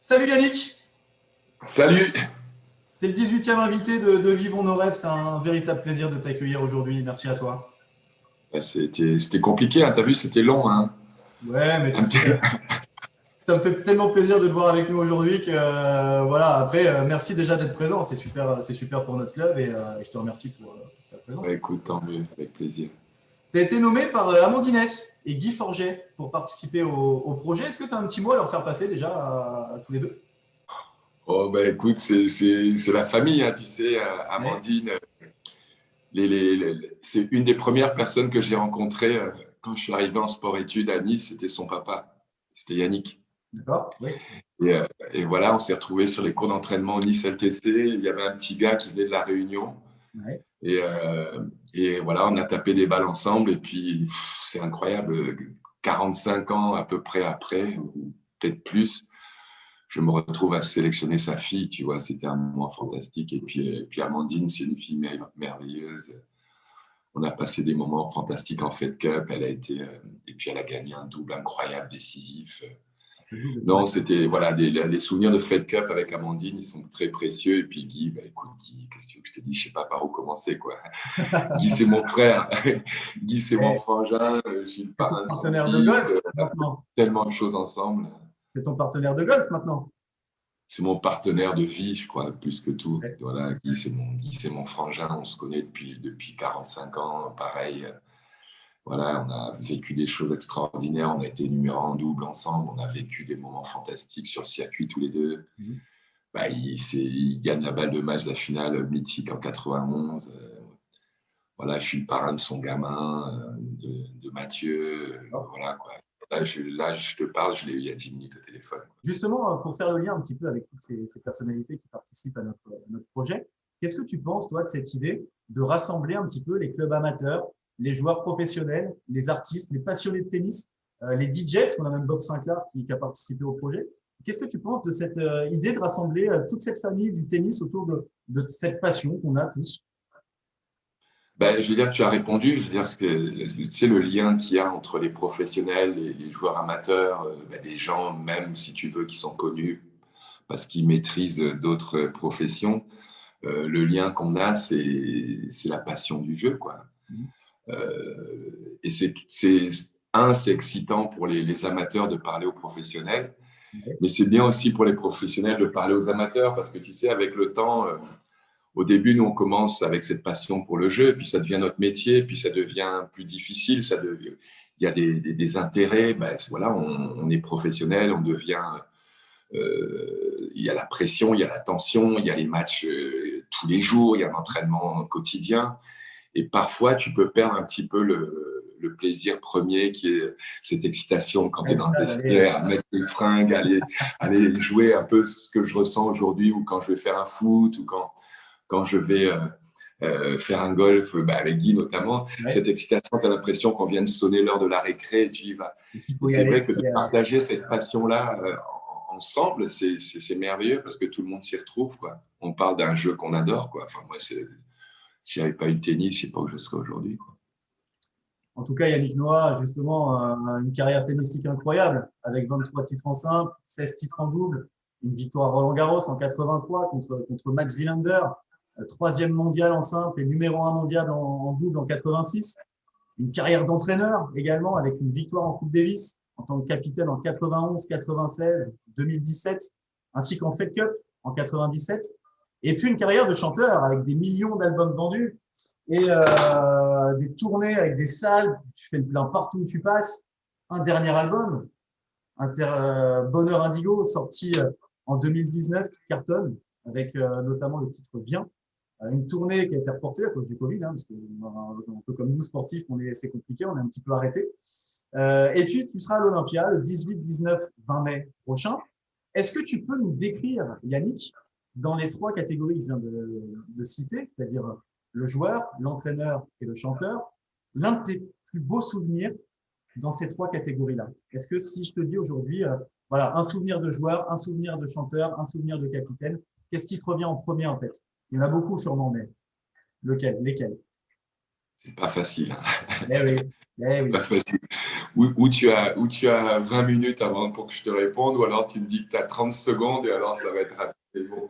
Salut Yannick, Salut! t'es le 18e invité de Vivons nos rêves, c'est un véritable plaisir de t'accueillir aujourd'hui, merci à toi. C'était compliqué, hein, t'as vu, c'était long. Hein. Ouais, mais tu Un sais, petit- ça me fait tellement plaisir de te voir avec nous aujourd'hui que voilà, après, merci déjà d'être présent, c'est super pour notre club et je te remercie pour ta Ouais, présence. écoute, tant mieux, avec plaisir. T'as été nommé par Amandine Hess et Guy Forget pour participer au projet, est-ce que tu as un petit mot à leur faire passer déjà à tous les deux? Oh, bah écoute, c'est la famille, hein, tu sais, Ouais. Amandine. C'est une des premières personnes que j'ai rencontrées quand je suis arrivé en sport-études à Nice, c'était son papa, c'était Yannick. D'accord, oui. Et voilà, on s'est retrouvés sur les cours d'entraînement au Nice LTC. Il y avait un petit gars qui venait de La Réunion. Ouais. Et, euh, et voilà, on a tapé des balles ensemble. Et puis, c'est incroyable. 45 ans à peu près après, ou peut-être plus, je me retrouve à sélectionner sa fille. Tu vois, c'était un moment fantastique. Et puis Amandine, c'est une fille merveilleuse. On a passé des moments fantastiques en Fed Cup. Et puis elle a gagné un double incroyable, décisif. C'est vous, Non, c'était voilà, les souvenirs de Fed Cup avec Amandine, ils sont très précieux. Et puis Guy, bah, écoute, Guy, qu'est-ce que tu veux que je te dis? Je sais pas par où commencer, quoi. Guy, c'est mon frère. Guy, c'est mon Eh, frangin. Je suis le c'est ton parrain de son partenaire de fils. golf On a maintenant. tellement de choses ensemble. C'est ton partenaire de golf maintenant. C'est mon partenaire de vie, je crois, plus que tout. Ouais. Voilà, Guy, c'est mon frangin. On se connaît depuis 45 ans. Pareil. Voilà, on a vécu des choses extraordinaires. On a été numéro un en double ensemble. On a vécu des moments fantastiques sur le circuit tous les deux. Mhm. Bah, il gagne la balle de match de la finale mythique en 91. Voilà, je suis le parrain de son gamin, de Mathieu. Voilà, quoi. Là, je te parle, je l'ai eu il y a 10 minutes au téléphone. Justement, pour faire le lien un petit peu avec toutes ces personnalités qui participent à notre projet, qu'est-ce que tu penses, toi, de cette idée de rassembler un petit peu les clubs amateurs, les joueurs professionnels, les artistes, les passionnés de tennis, les DJ, parce qu'on a même Bob Sinclair qui a participé au projet. Qu'est-ce que tu penses de cette idée de rassembler toute cette famille du tennis autour de cette passion qu'on a tous? Ben, je veux dire, tu as répondu. Je veux dire, tu sais, le lien qu'il y a entre les professionnels et les joueurs amateurs, ben, des gens, même si tu veux, qui sont connus parce qu'ils maîtrisent d'autres professions. Le lien qu'on a, c'est la passion du jeu, quoi. Et c'est excitant pour les amateurs de parler aux professionnels, Ouais. mais c'est bien aussi pour les professionnels de parler aux amateurs parce que tu sais, avec le temps, au début, nous, on commence avec cette passion pour le jeu, puis ça devient notre métier, puis ça devient plus difficile, il y a des intérêts, ben, voilà, on est professionnel, on devient, il y a la pression, il y a la tension, il y a les matchs tous les jours, il y a l'entraînement quotidien. Et parfois, tu peux perdre un petit peu le plaisir premier qui est cette excitation quand tu es dans le Allez, vestiaire, à mettre les fringues, aller jouer un peu ce que je ressens aujourd'hui ou quand je vais faire un foot ou quand je vais faire un golf, bah, avec Guy notamment. ouais. Cette excitation, tu as l'impression qu'on vient de sonner l'heure de la récré et tu y vas. Et qu'il Et faut y c'est aller. vrai que de partager cette passion-là ensemble, c'est merveilleux parce que tout le monde s'y retrouve, quoi. On parle d'un jeu qu'on adore, quoi. Enfin, moi, si j'avais pas eu le tennis, je sais pas où je serais aujourd'hui, quoi. En tout cas, Yannick Noah, justement, une carrière tennistique incroyable, avec 23 titres en simple, 16 titres en double, une victoire à Roland-Garros en 83 contre Max Wilander, troisième mondial en simple et numéro un mondial en double en 86. Une carrière d'entraîneur également, avec une victoire en Coupe Davis en tant que capitaine en 91, 96, 2017, ainsi qu'en Fed Cup en 97. Et puis une carrière de chanteur avec des millions d'albums vendus et des tournées avec des salles, tu fais le plein partout où tu passes. Un dernier album, Bonheur Indigo, sorti en 2019, qui cartonne, avec notamment le titre Bien. Une tournée qui a été reportée à cause du Covid, hein, parce que un peu comme nous sportifs, c'est compliqué, on est un petit peu arrêté. Et puis tu seras à l'Olympia le 18, 19, 20 mai prochain. Est-ce que tu peux nous décrire, Yannick, dans les trois catégories que je viens de citer, c'est-à-dire le joueur, l'entraîneur et le chanteur, l'un de tes plus beaux souvenirs dans ces trois catégories-là? Est-ce que si je te dis aujourd'hui, voilà, un souvenir de joueur, un souvenir de chanteur, un souvenir de capitaine, qu'est-ce qui te revient en premier en tête? Il y en a beaucoup sûrement, mais lequel, lesquels? C'est pas facile. Hein. Eh oui, eh oui. Pas facile. Ou tu as 20 minutes avant pour que je te réponde, ou alors tu me dis que tu as 30 secondes et alors ça va être rapide. Et bon,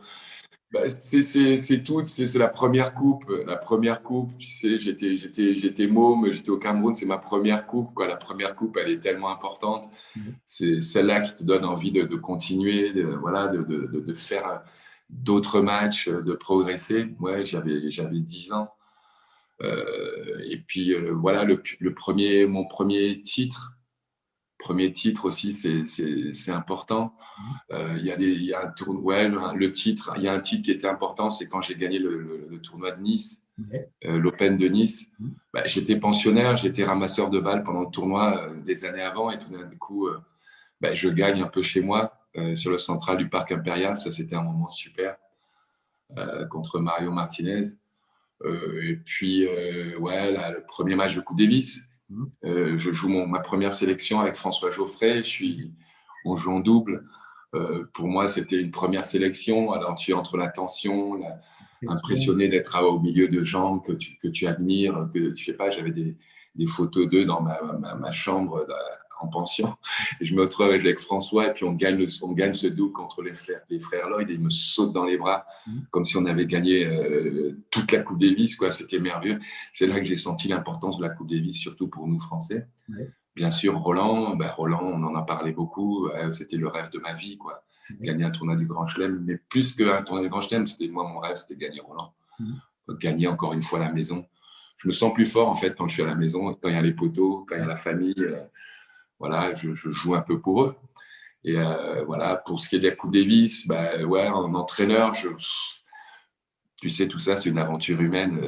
bah, c'est tout, c'est la première coupe. La première coupe, tu sais, j'étais môme, j'étais au Cameroun, c'est ma première coupe, quoi. La première coupe, elle est tellement importante. C'est celle-là qui te donne envie de continuer, voilà, de faire d'autres matchs, de progresser. Ouais, j'avais 10 ans. Et puis, voilà, mon premier titre aussi, c'est important. Il y a un tournoi, ouais, il y a un titre qui était important, c'est quand j'ai gagné le tournoi de Nice, Ouais. l'Open de Nice. Bah, j'étais pensionnaire, j'étais ramasseur de balles pendant le tournoi des années avant, et tout d'un coup, bah, je gagne un peu chez moi, sur le central du Parc Impérial. Ça, c'était un moment super, contre Mario Martinez. Et puis, ouais, là, le premier match de Coupe Davis, je joue ma première sélection avec François Geoffrey. On joue en double. Pour moi, c'était une première sélection. Alors, tu es entre la tension, impressionné d'être au milieu de gens que tu admires, que tu sais pas. J'avais des photos d'eux dans ma chambre en pension. Et je me retrouve avec François et puis on gagne ce double contre les frères Lloyd et ils me sautent dans les bras comme si on avait gagné toute la Coupe Davis, quoi. C'était merveilleux. C'est là que j'ai senti l'importance de la Coupe Davis, surtout pour nous Français. Ouais. Bien sûr, Roland, on en a parlé beaucoup. C'était le rêve de ma vie, quoi. Gagner un tournoi du Grand Chelem, mais plus qu'un tournoi du Grand Chelem, c'était mon rêve, c'était gagner Roland. Gagner encore une fois à la maison. Je me sens plus fort, en fait, quand je suis à la maison, quand il y a les poteaux, quand il y a la famille. Voilà, je joue un peu pour eux. Et voilà, pour ce qui est de la Coupe Davis, ouais, en entraîneur, tu sais, tout ça, c'est une aventure humaine.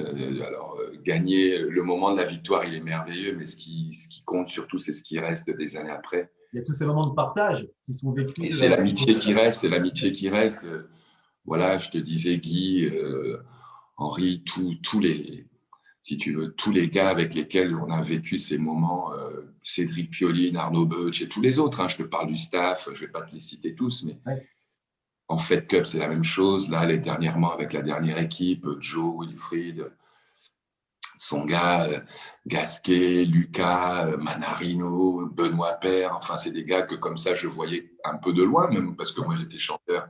Alors, gagner, le moment de la victoire, il est merveilleux, mais ce qui compte surtout, c'est ce qui reste des années après. Il y a tous ces moments de partage qui sont vécus. C'est l'amitié qui reste, c'est l'amitié qui reste. Voilà, je te disais, Guy, Henri, tous les, si tu veux, tous les gars avec lesquels on a vécu ces moments, Cédric Pioline, Arnaud Beutsch et tous les autres, hein, je te parle du staff, je ne vais pas te les citer tous, mais ouais. En Fed Cup, c'est la même chose. Là, dernièrement, avec la dernière équipe, Joe, Wilfried, Tsonga, Gasquet, Lucas, Manarino, Benoît Paire, enfin, c'est des gars que comme ça, je voyais un peu de loin, même parce que moi, j'étais chanteur.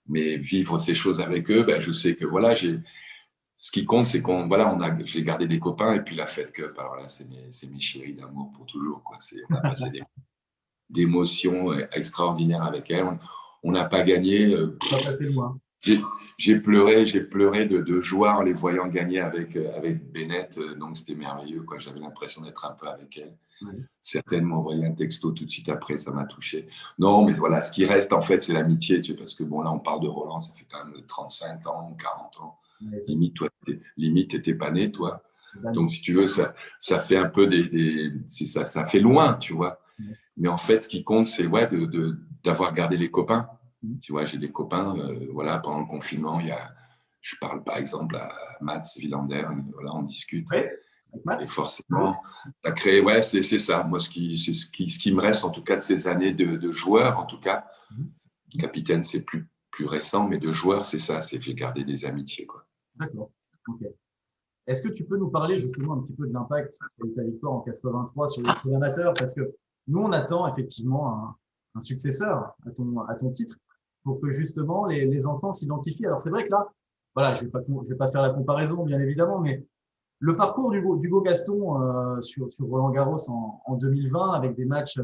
Mais vivre ces choses avec eux, je sais que voilà, ce qui compte, c'est j'ai gardé des copains et puis la Fed Cup, alors là, c'est mes chéris d'amour pour toujours, quoi. On a passé des émotions extraordinaires avec elles. On n'a pas gagné. Pas passé loin. J'ai pleuré de joie en les voyant gagner avec Bennett. Donc, c'était merveilleux, quoi. J'avais l'impression d'être un peu avec elle. Ouais. Certaines m'ont envoyé un texto tout de suite après, ça m'a touché. Non, mais voilà, ce qui reste, en fait, c'est l'amitié. Parce que, bon, là, on parle de Roland, ça fait quand même 35 ans, 40 ans. Ouais, limite, tu n'étais pas né, toi. Donc, si tu veux, ça fait un peu ça fait loin, tu vois. Ouais. Mais en fait, ce qui compte, c'est ouais, d'avoir gardé les copains. Tu vois, j'ai des copains, voilà, pendant le confinement, je parle par exemple à Mats Wilander, voilà, on discute. Ouais, et forcément, ça crée, ouais, c'est ça. Moi, ce qui me reste, en tout cas, de ces années de joueur, en tout cas, capitaine, c'est plus récent, mais de joueur, c'est ça, c'est que j'ai gardé des amitiés, quoi. D'accord. Okay. Est-ce que tu peux nous parler justement un petit peu de l'impact de ta victoire en 83 sur les amateurs? Parce que nous, on attend effectivement un successeur à ton titre pour que justement les enfants s'identifient. Alors c'est vrai que là, voilà, je vais pas faire la comparaison bien évidemment, mais le parcours d'Hugo Gaston sur Roland Garros en 2020 avec des matchs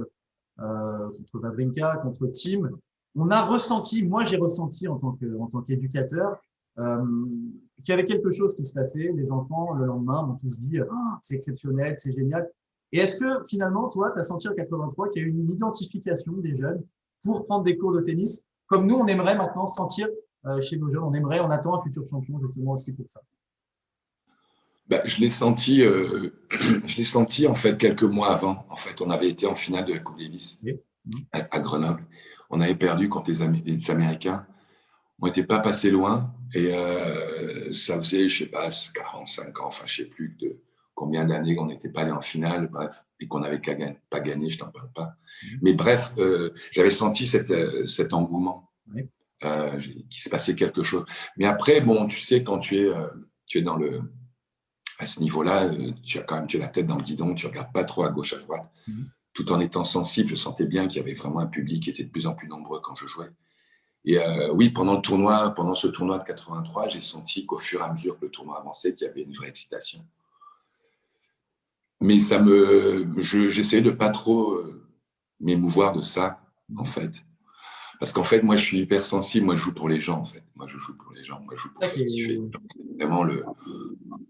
contre Wawrinka, contre Thiem, moi j'ai ressenti en tant qu'éducateur qu'il y avait quelque chose qui se passait. Les enfants, le lendemain, vont tous dire c'est exceptionnel, c'est génial. Et est-ce que finalement, toi, tu as senti en 83 qu'il y a eu une identification des jeunes pour prendre des cours de tennis, comme nous, on aimerait maintenant sentir chez nos jeunes, on attend un futur champion justement aussi pour ça? Je l'ai senti en fait quelques mois avant. En fait, on avait été en finale de la Coupe Davis à Grenoble. On avait perdu contre les Américains. On n'était pas passé loin et ça faisait, je sais pas, 45 ans, enfin je sais plus de combien d'années qu'on n'était pas allé en finale, bref, et qu'on n'avait pas gagné, je t'en parle pas. Mais bref, j'avais senti cet engouement, qu'il se passait quelque chose. Mais après, bon, tu sais, quand tu es dans à ce niveau-là, tu as la tête dans le guidon, tu ne regardes pas trop à gauche, à droite, tout en étant sensible. Je sentais bien qu'il y avait vraiment un public qui était de plus en plus nombreux quand je jouais. Et oui, pendant ce tournoi de 83, j'ai senti qu'au fur et à mesure que le tournoi avançait, qu'il y avait une vraie excitation. Mais j'essayais de pas trop m'émouvoir de ça, en fait. Parce qu'en fait, moi, je suis hypersensible. Moi, je joue pour les gens, en fait. Moi, je joue pour les gens. Moi, je joue pour faire kiffer.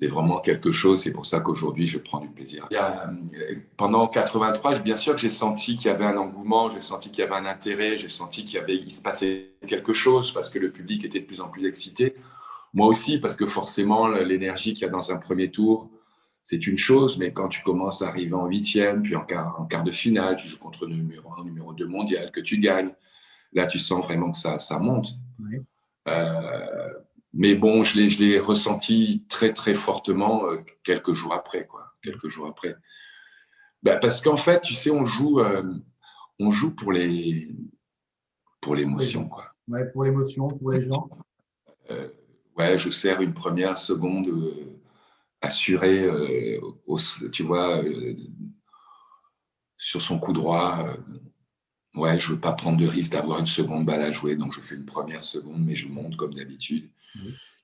C'est vraiment quelque chose. C'est pour ça qu'aujourd'hui, je prends du plaisir. Pendant 83, bien sûr que j'ai senti qu'il y avait un engouement, j'ai senti qu'il y avait un intérêt, j'ai senti qu'il se passait quelque chose parce que le public était de plus en plus excité. Moi aussi, parce que forcément, l'énergie qu'il y a dans un premier tour, c'est une chose, mais quand tu commences à arriver en huitième, puis en quart de finale, tu joues contre le numéro 1, numéro 2 mondial, que tu gagnes, là, tu sens vraiment que ça monte. Oui. Mais bon, je l'ai ressenti très, très fortement quelques jours après, quoi. Quelques jours après. Parce qu'en fait, tu sais, on joue pour l'émotion, quoi. Ouais, pour l'émotion, pour les gens. Ouais, je sers une première, seconde assurée, tu vois, sur son coup droit. Ouais, je ne veux pas prendre de risque d'avoir une seconde balle à jouer, donc je fais une première seconde, mais je monte comme d'habitude.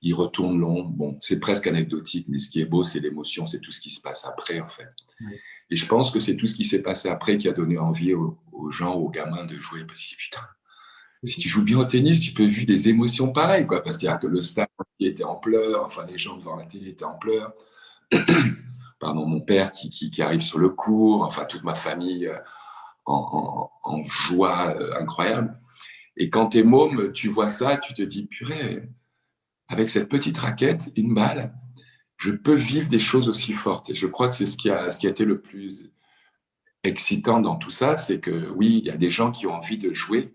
Il retourne long. Bon, c'est presque anecdotique, mais ce qui est beau, c'est l'émotion, c'est tout ce qui se passe après, en fait. Et je pense que c'est tout ce qui s'est passé après qui a donné envie aux gens, aux gamins de jouer. Parce que putain, si tu joues bien au tennis, tu peux vivre des émotions pareilles, quoi. Parce que le stade était en pleurs, enfin, les gens devant la télé étaient en pleurs. Pardon, mon père qui arrive sur le court, enfin, toute ma famille en joie incroyable. Et quand tu es môme, tu vois ça, tu te dis, purée, avec cette petite raquette, une balle, je peux vivre des choses aussi fortes. Et je crois que c'est ce qui a été le plus excitant dans tout ça, c'est que oui, il y a des gens qui ont envie de jouer,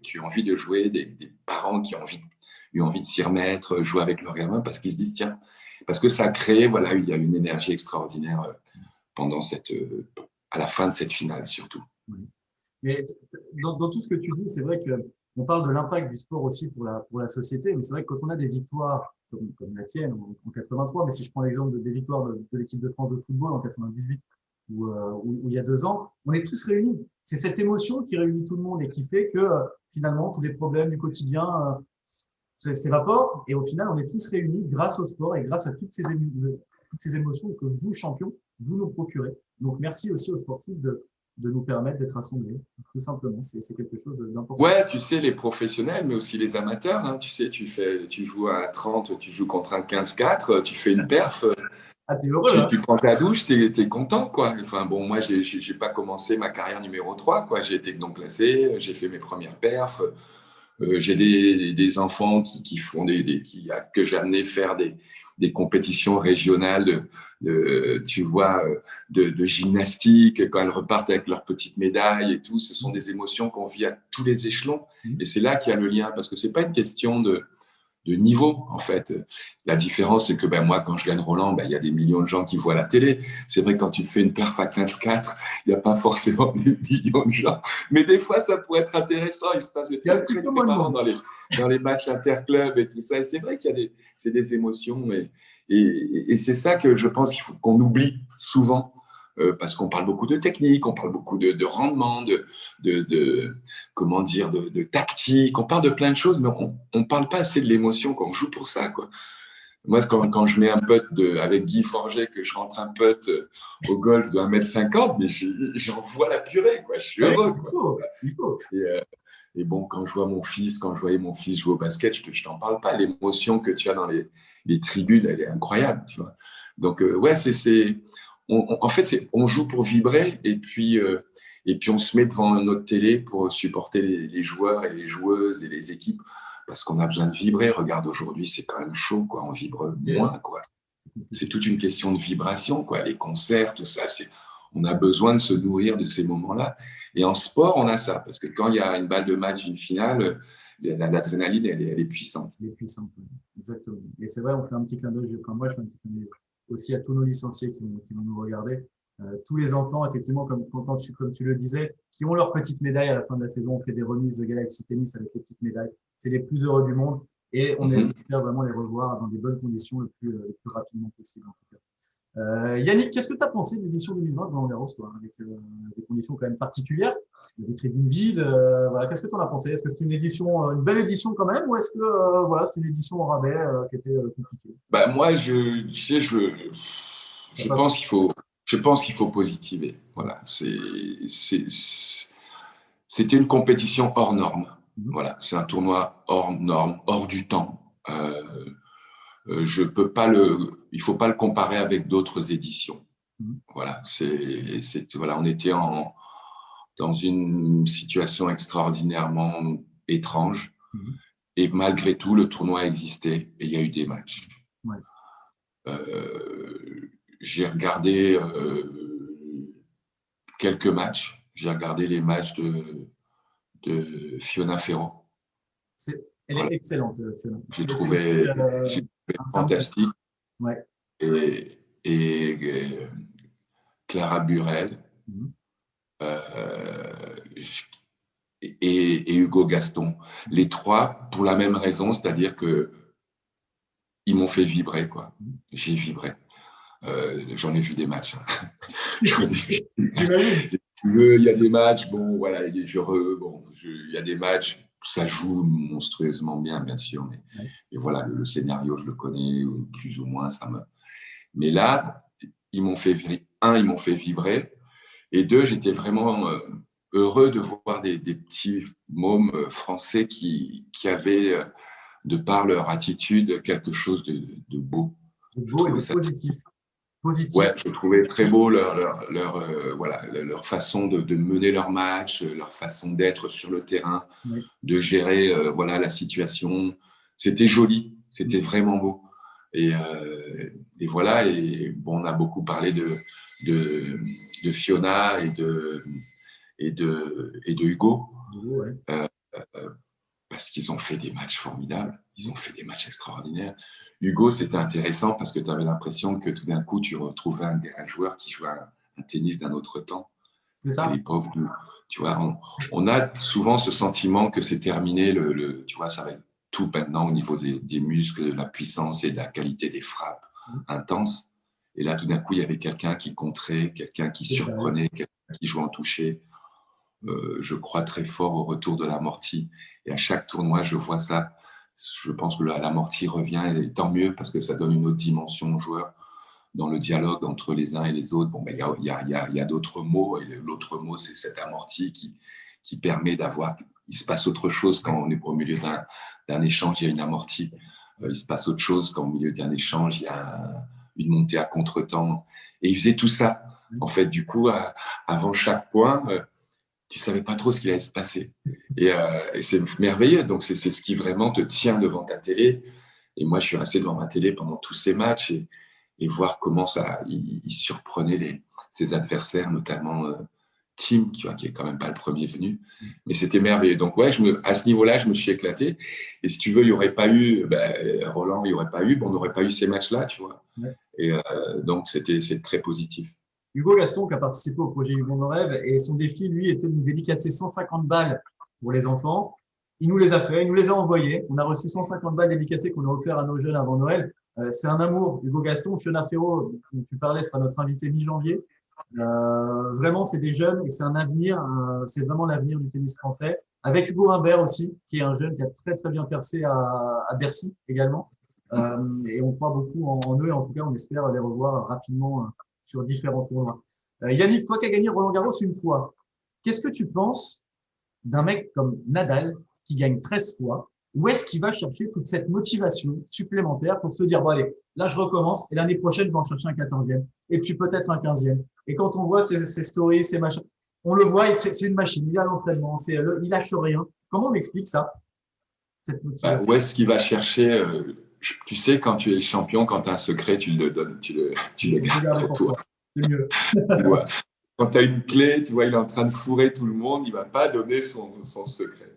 des parents qui ont envie de s'y remettre, jouer avec leurs gamins parce qu'ils se disent, tiens, parce que ça a créé, voilà, il y a une énergie extraordinaire pendant à la fin de cette finale surtout. Oui. Mais dans tout ce que tu dis, c'est vrai qu'on parle de l'impact du sport aussi pour la société, mais c'est vrai que quand on a des victoires comme la tienne en 83, mais si je prends l'exemple des victoires de l'équipe de France de football en 98 ou il y a 2 ans, on est tous réunis. C'est cette émotion qui réunit tout le monde et qui fait que finalement tous les problèmes du quotidien s'évaporent et au final on est tous réunis grâce au sport et grâce à toutes ces émotions que vous, champions, vous nous procurez. Donc merci aussi aux sportifs de nous permettre d'être rassemblés. Tout simplement, c'est quelque chose d'important. Ouais, tu sais, les professionnels, mais aussi les amateurs. Hein, tu sais, tu joues à 30, tu joues contre un 15-4, tu fais une perf. Ah, t'es heureux, hein. Tu prends ta douche, t'es content, quoi. Enfin, bon, moi, j'ai pas commencé ma carrière numéro 3, quoi. J'ai été donc classé, j'ai fait mes premières perfs. J'ai des enfants qui font que j'ai amené faire des compétitions régionales tu vois, de gymnastique, quand elles repartent avec leurs petites médailles et tout. Ce sont des émotions qu'on vit à tous les échelons. Et c'est là qu'il y a le lien, parce que c'est pas une question de niveau, en fait. La différence, c'est que moi, quand je gagne Roland, il y a des millions de gens qui voient la télé. C'est vrai que quand tu fais une perf à 15-4, il n'y a pas forcément des millions de gens. Mais des fois, ça pourrait être intéressant. Il se passe des trucs très, très marrants dans les matchs interclubs et tout ça. Et c'est vrai qu'il y a des émotions. Et c'est ça que je pense qu'il faut qu'on oublie souvent. Parce qu'on parle beaucoup de technique, on parle beaucoup de rendement, comment dire, de tactique, on parle de plein de choses, mais on ne parle pas assez de l'émotion quand on joue pour ça, quoi. Moi, quand je mets un putt avec Guy Forget, que je rentre un putt au golf de 1,50 m, mais j'en vois la purée, quoi. Je suis heureux, quoi. Et bon, quand je voyais mon fils jouer au basket, je t'en parle pas. L'émotion que tu as dans les tribunes, elle est incroyable, tu vois. Donc, ouais, en fait, on joue pour vibrer et puis on se met devant notre télé pour supporter les joueurs et les joueuses et les équipes parce qu'on a besoin de vibrer. Regarde, aujourd'hui, c'est quand même chaud, quoi. On vibre moins, quoi. C'est toute une question de vibration, quoi. Les concerts, tout ça, on a besoin de se nourrir de ces moments-là. Et en sport, on a ça parce que quand il y a une balle de match, une finale, l'adrénaline, elle est puissante. Elle est puissante, oui. Exactement. Et c'est vrai, on fait un petit clin d'œil, comme moi, je fais un petit clin d'œil aussi à tous nos licenciés qui vont nous regarder. Tous les enfants, effectivement, comme tu le disais, qui ont leur petite médaille à la fin de la saison. On fait des remises de Galaxy Tennis avec les petites médailles. C'est les plus heureux du monde et on espère vraiment les revoir dans des bonnes conditions le plus rapidement possible, en tout cas. Yannick, qu'est-ce que tu as pensé de l'édition 2020 de Roland-Garros, toi, avec des conditions quand même particulières, des tribunes vides, voilà, qu'est-ce que tu en as pensé? Est-ce que c'est une édition, une belle édition quand même, ou est-ce que voilà, c'est une édition au rabais qui était compliquée? Bah, moi, tu sais, Ça je passe. pense qu'il faut positiver. Voilà, c'était une compétition hors norme. Mhm. Voilà, c'est un tournoi hors norme, hors du temps. Je peux pas il faut pas le comparer avec d'autres éditions. Mhm. Voilà, voilà, on était dans une situation extraordinairement étrange Mhm. et malgré tout, le tournoi existait et il y a eu des matchs. Ouais. J'ai regardé quelques matchs. J'ai regardé les matchs de Fiona Ferro. Elle est Voilà. excellente, Fiona. C'est une J'ai trouvé c'est un bon. fantastique. Ouais. Et Clara Burel Mhm. euh, et Hugo Gaston. Les trois, pour la même raison, c'est-à-dire que ils m'ont fait vibrer, quoi. Mhm. J'ai vibré. J'en ai vu des matchs. Hein. J'en ai vu des matchs. J'imagine. Il y a des matchs, bon, voilà, il y a des matchs, ça joue monstrueusement bien, bien sûr, Ouais. mais voilà, le scénario, je le connais, plus ou moins, Mais là, ils m'ont fait vibrer, et deux, j'étais vraiment heureux de voir des petits mômes français qui avaient, de par leur attitude, quelque chose de beau. De Je beau et trouvais de ça positif. Positif. Ouais, je trouvais très beau voilà, leur façon de mener leur match, leur façon d'être sur le terrain, Ouais. de gérer voilà, la situation. C'était joli, c'était vraiment beau. Et, euh, et voilà, et bon, on a beaucoup parlé de, de Fiona et de Hugo, De beau, ouais. euh, parce qu'ils ont fait des matchs formidables, ils ont fait des matchs extraordinaires. Hugo, c'était intéressant parce que tu avais l'impression que tout d'un coup, tu retrouvais un joueur qui jouait un tennis d'un autre temps. C'est À ça? l'époque où, tu vois, on a souvent ce sentiment que c'est terminé, tu vois, ça va être tout maintenant au niveau des muscles, de la puissance et de la qualité des frappes intenses. Et là, tout d'un coup, il y avait quelqu'un qui contrait, quelqu'un qui C'est ça. surprenait, quelqu'un qui jouait en toucher. Je crois très fort au retour de l'amorti. Et à chaque tournoi, je vois ça. Je pense que l'amorti revient, et tant mieux parce que ça donne une autre dimension aux joueurs dans le dialogue entre les uns et les autres. Bon, ben, il y a d'autres mots. Et l'autre mot, c'est cet amorti qui permet d'avoir. Il se passe autre chose quand on est au milieu d'un échange, il y a une amortie. Il se passe autre chose quand au milieu d'un échange, il y a une montée à contre-temps. Et il faisait tout ça. En fait, du coup, avant chaque point, tu savais pas trop ce qui allait se passer. Et c'est merveilleux. Donc, c'est ce qui vraiment te tient devant ta télé. Et moi, je suis resté devant ma télé pendant tous ces matchs et voir comment il surprenait ses adversaires, notamment Tim, qui est quand même pas le premier venu. Mais c'était merveilleux. Donc, ouais, à ce niveau-là, je me suis éclaté. Et si tu veux, il n'y aurait pas eu, Roland, il n'y aurait pas eu, on n'aurait pas eu ces matchs-là, tu vois. Ouais. Et donc, c'est très positif. Hugo Gaston qui a participé au projet Hugo Nos Rêves et son défi, lui, était de nous dédicacer 150 balles pour les enfants. Il nous les a fait, il nous les a envoyés. On a reçu 150 balles dédicacées qu'on a offert à nos jeunes avant Noël. C'est un amour, Hugo Gaston. Fiona Ferro, dont tu parlais, sera notre invité mi-janvier. Vraiment, c'est des jeunes et c'est un avenir. C'est vraiment l'avenir du tennis français. Avec Hugo Humbert aussi, qui est un jeune qui a très très bien percé à Bercy également. Et on croit beaucoup en eux et en tout cas, on espère les revoir rapidement sur différents tournois. Yannick, toi qui as gagné Roland-Garros une fois, qu'est-ce que tu penses d'un mec comme Nadal qui gagne 13 fois? Où est-ce qu'il va chercher toute cette motivation supplémentaire pour se dire, bon allez, là je recommence et l'année prochaine je vais en chercher un 14e et puis peut-être un 15e. Et quand on voit ses stories, ses machins, on le voit, c'est une machine, il a l'entraînement, il lâche rien. Comment on explique ça, cette motivation? Où est-ce qu'il va chercher tu sais, quand tu es champion, quand tu as un secret, tu le donnes, tu le Il faut gardes garder pour pour toi. soi, c'est mieux. Tu vois. Quand tu as une clé, tu vois, il est en train de fourrer tout le monde, il ne va pas donner son secret.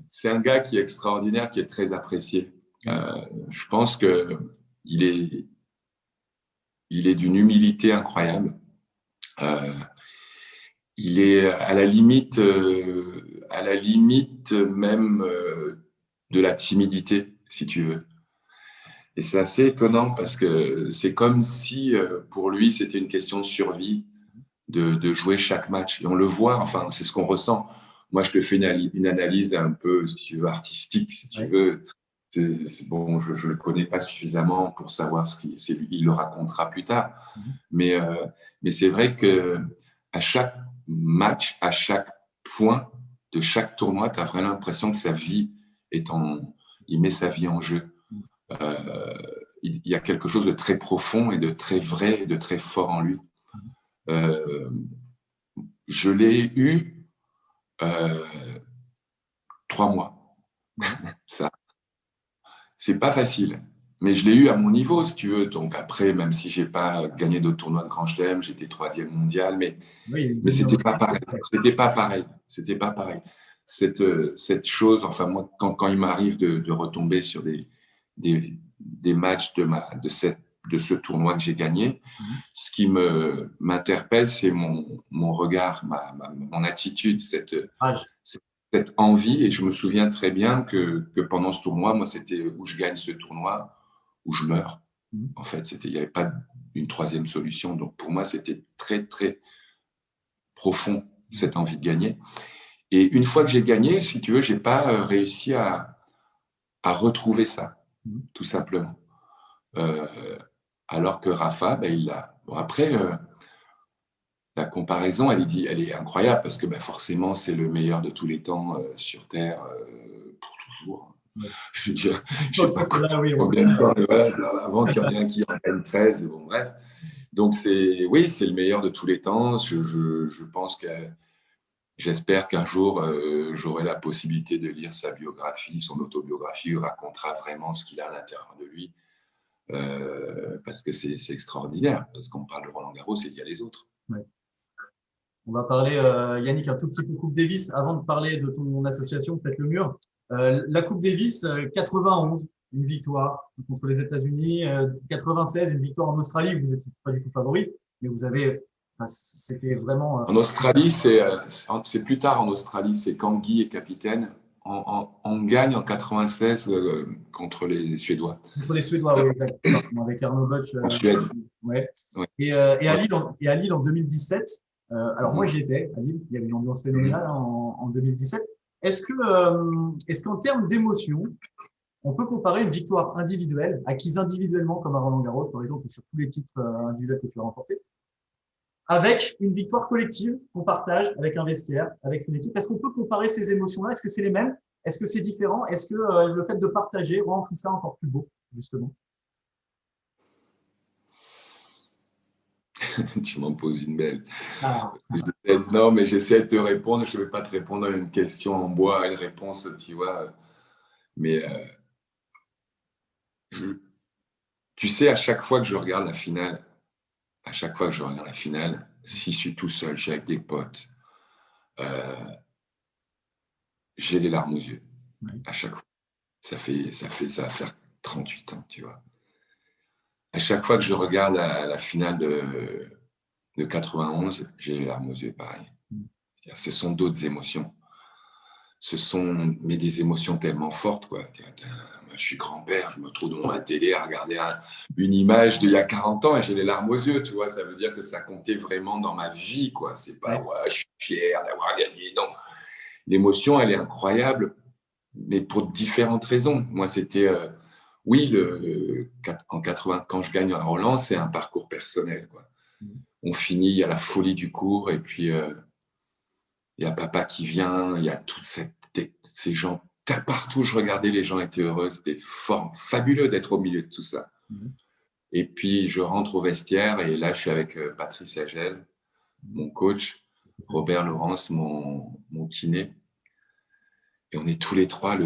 C'est un gars qui est extraordinaire, qui est très apprécié. Je pense qu'il est, il est d'une humilité incroyable. Euh, il est à la limite même de la timidité, si tu veux. Et c'est assez étonnant parce que c'est comme si pour lui, c'était une question de survie de jouer chaque match. Et on le voit, enfin, c'est ce qu'on ressent. Moi, je te fais une analyse un peu, si tu veux, artistique, si tu Ouais. veux. Bon, je ne le connais pas suffisamment pour savoir c'est lui, il le racontera plus tard. Mhm. Mais, mais c'est vrai que à chaque match, à chaque point de chaque tournoi, tu as vraiment l'impression que sa vie il met sa vie en jeu. Euh, il y a quelque chose de très profond et de très vrai et de très fort en lui. Euh, je l'ai eu 3 mois. Ouais. Ça, c'est pas facile. Mais je l'ai eu à mon niveau, si tu veux. Donc après, même si j'ai pas gagné d'autres tournois de Grand Chelem, j'étais 3e mondial, Oui, il y a une mais c'était dominance. pas pareil. C'était pas pareil. C'était pas pareil. Cette chose, enfin moi, quand il m'arrive de retomber sur des matchs de ce tournoi que j'ai gagné, Mhm. ce qui m'interpelle, c'est mon regard, mon attitude, Rage. cette envie. Et je me souviens très bien que pendant ce tournoi, moi, c'était où je gagne ce tournoi, où je meurs. Mhm. En fait, il n'y avait pas une troisième solution. Donc pour moi, c'était très, très profond, cette envie de gagner. Et une fois que j'ai gagné, si tu veux, je n'ai pas réussi à retrouver ça, Mhm. tout simplement. Euh, alors que Rafa, ben, il l'a. Bon, après, la comparaison, elle est incroyable parce que ben, forcément, c'est le meilleur de tous les temps sur Terre pour toujours. Ouais. Je veux dire, je Je sais pas pense que là, oui, combien de temps, mais voilà, avant qu'il y en ait un qui en gagne 13, bon, bref. Donc, oui, c'est le meilleur de tous les temps. Je pense que j'espère qu'un jour, j'aurai la possibilité de lire sa biographie, son autobiographie, où il racontera vraiment ce qu'il a à l'intérieur de lui. Parce que c'est extraordinaire. Parce qu'on parle de Roland Garros et il y a les autres. ouais. On va parler, Yannick, un tout petit peu Coupe Davis avant de parler de ton association, Faites le mur. La Coupe Davis, 91, une victoire contre les États-Unis. 96, une victoire en Australie. Vous n'êtes pas du tout favori, mais vous avez, enfin, c'était vraiment. En Australie, c'est plus tard en Australie, c'est quand Guy est capitaine. On gagne en 96 contre les Suédois. Contre les Suédois, oui, exactement. Avec Arnaud Butch. En Suède. Ouais. Ouais. Et Ouais. À Lille en 2017. Alors moi Mhm. j'y étais à Lille. Il y avait une ambiance phénoménale Mhm. en 2017. Est-ce qu'en termes d'émotion, on peut comparer une victoire individuelle, acquise individuellement comme à Roland-Garros par exemple, ou sur tous les titres individuels que tu as remportés, avec une victoire collective qu'on partage avec un vestiaire, avec une équipe? Est-ce qu'on peut comparer ces émotions-là? Est-ce que c'est les mêmes? Est-ce que c'est différent? Est-ce que le fait de partager rend tout ça encore plus beau, justement? Tu m'en poses une belle. Ah, Non, mais j'essaie de te répondre. Je ne vais pas te répondre à une question en bois, à une réponse, tu vois. Mais je- tu sais, à chaque fois que je regarde la finale, à chaque fois que je regarde la finale, si je suis tout seul, je suis avec des potes, euh, j'ai les larmes aux yeux. ouais. À chaque fois. Ça va faire 38 ans, tu vois. À chaque fois que je regarde la finale de 91, j'ai les larmes aux yeux, pareil. Ce sont d'autres émotions. Mais des émotions tellement fortes, quoi. Moi, je suis grand-père, je me trouve devant ma télé à regarder une image d'il y a 40 ans et j'ai les larmes aux yeux, tu vois. Ça veut dire que ça comptait vraiment dans ma vie, quoi. C'est pas, Ouais. ouais, je suis fier d'avoir gagné. Non, l'émotion, elle est incroyable, mais pour différentes raisons. Moi, c'était, oui, en 80, quand je gagne à Roland, c'est un parcours personnel, quoi. On finit, il y a la folie du cours, et puis il y a papa qui vient, il y a ces gens. Partout, je regardais, les gens étaient heureux, c'était fabuleux d'être au milieu de tout ça. Et puis, je rentre au vestiaire, et là, je suis avec Patrice Agel, mon coach, Robert Laurence, mon kiné. Et on est tous les trois, le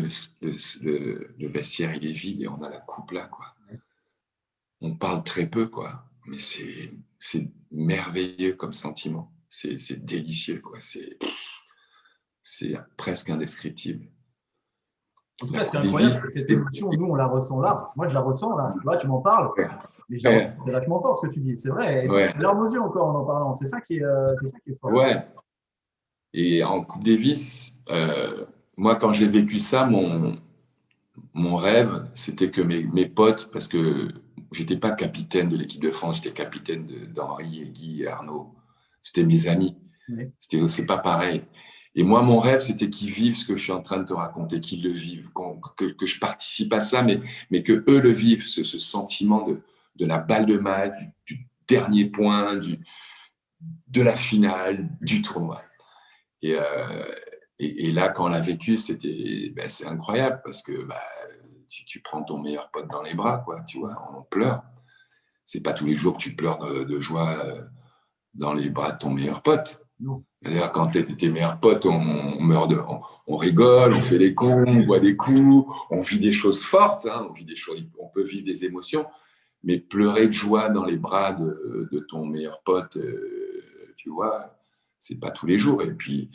vestiaire, il est vide et on a la coupe là, quoi. On parle très peu, quoi. Mais c'est merveilleux comme sentiment. C'est délicieux, quoi. C'est presque indescriptible. En tout La cas, ce qui est Coupe incroyable, Davis. c'est que cette émotion, nous, on la ressent là. Moi, je la ressens là. Tu vois, tu m'en parles, mais Ouais, c'est vachement fort ce que tu dis. C'est vrai. Et ouais, j'ai larmes aux yeux encore en parlant. C'est ça qui est fort. ouais. Et en Coupe Davis, moi, quand j'ai vécu ça, mon rêve, c'était que mes potes, parce que j'étais pas capitaine de l'équipe de France, j'étais capitaine d'Henri et Guy et Arnaud. C'était mes amis. Oui. C'est pas pareil. Et moi, mon rêve, c'était qu'ils vivent ce que je suis en train de te raconter, qu'ils le vivent, que je participe à ça, mais que eux le vivent, ce sentiment de la balle de match, du dernier point, de la finale, du tournoi. Et, euh, et là, quand on l'a vécu, c'est incroyable parce que tu prends ton meilleur pote dans les bras, quoi, tu vois, on pleure. C'est pas tous les jours que tu pleures de joie dans les bras de ton meilleur pote. Non. D'ailleurs, quand tes meilleurs potes, on meurt on rigole, on fait les cons, on boit des coups, on vit des choses fortes, hein, on peut vivre des émotions, mais pleurer de joie dans les bras de ton meilleur pote, tu vois, c'est pas tous les jours. Et puis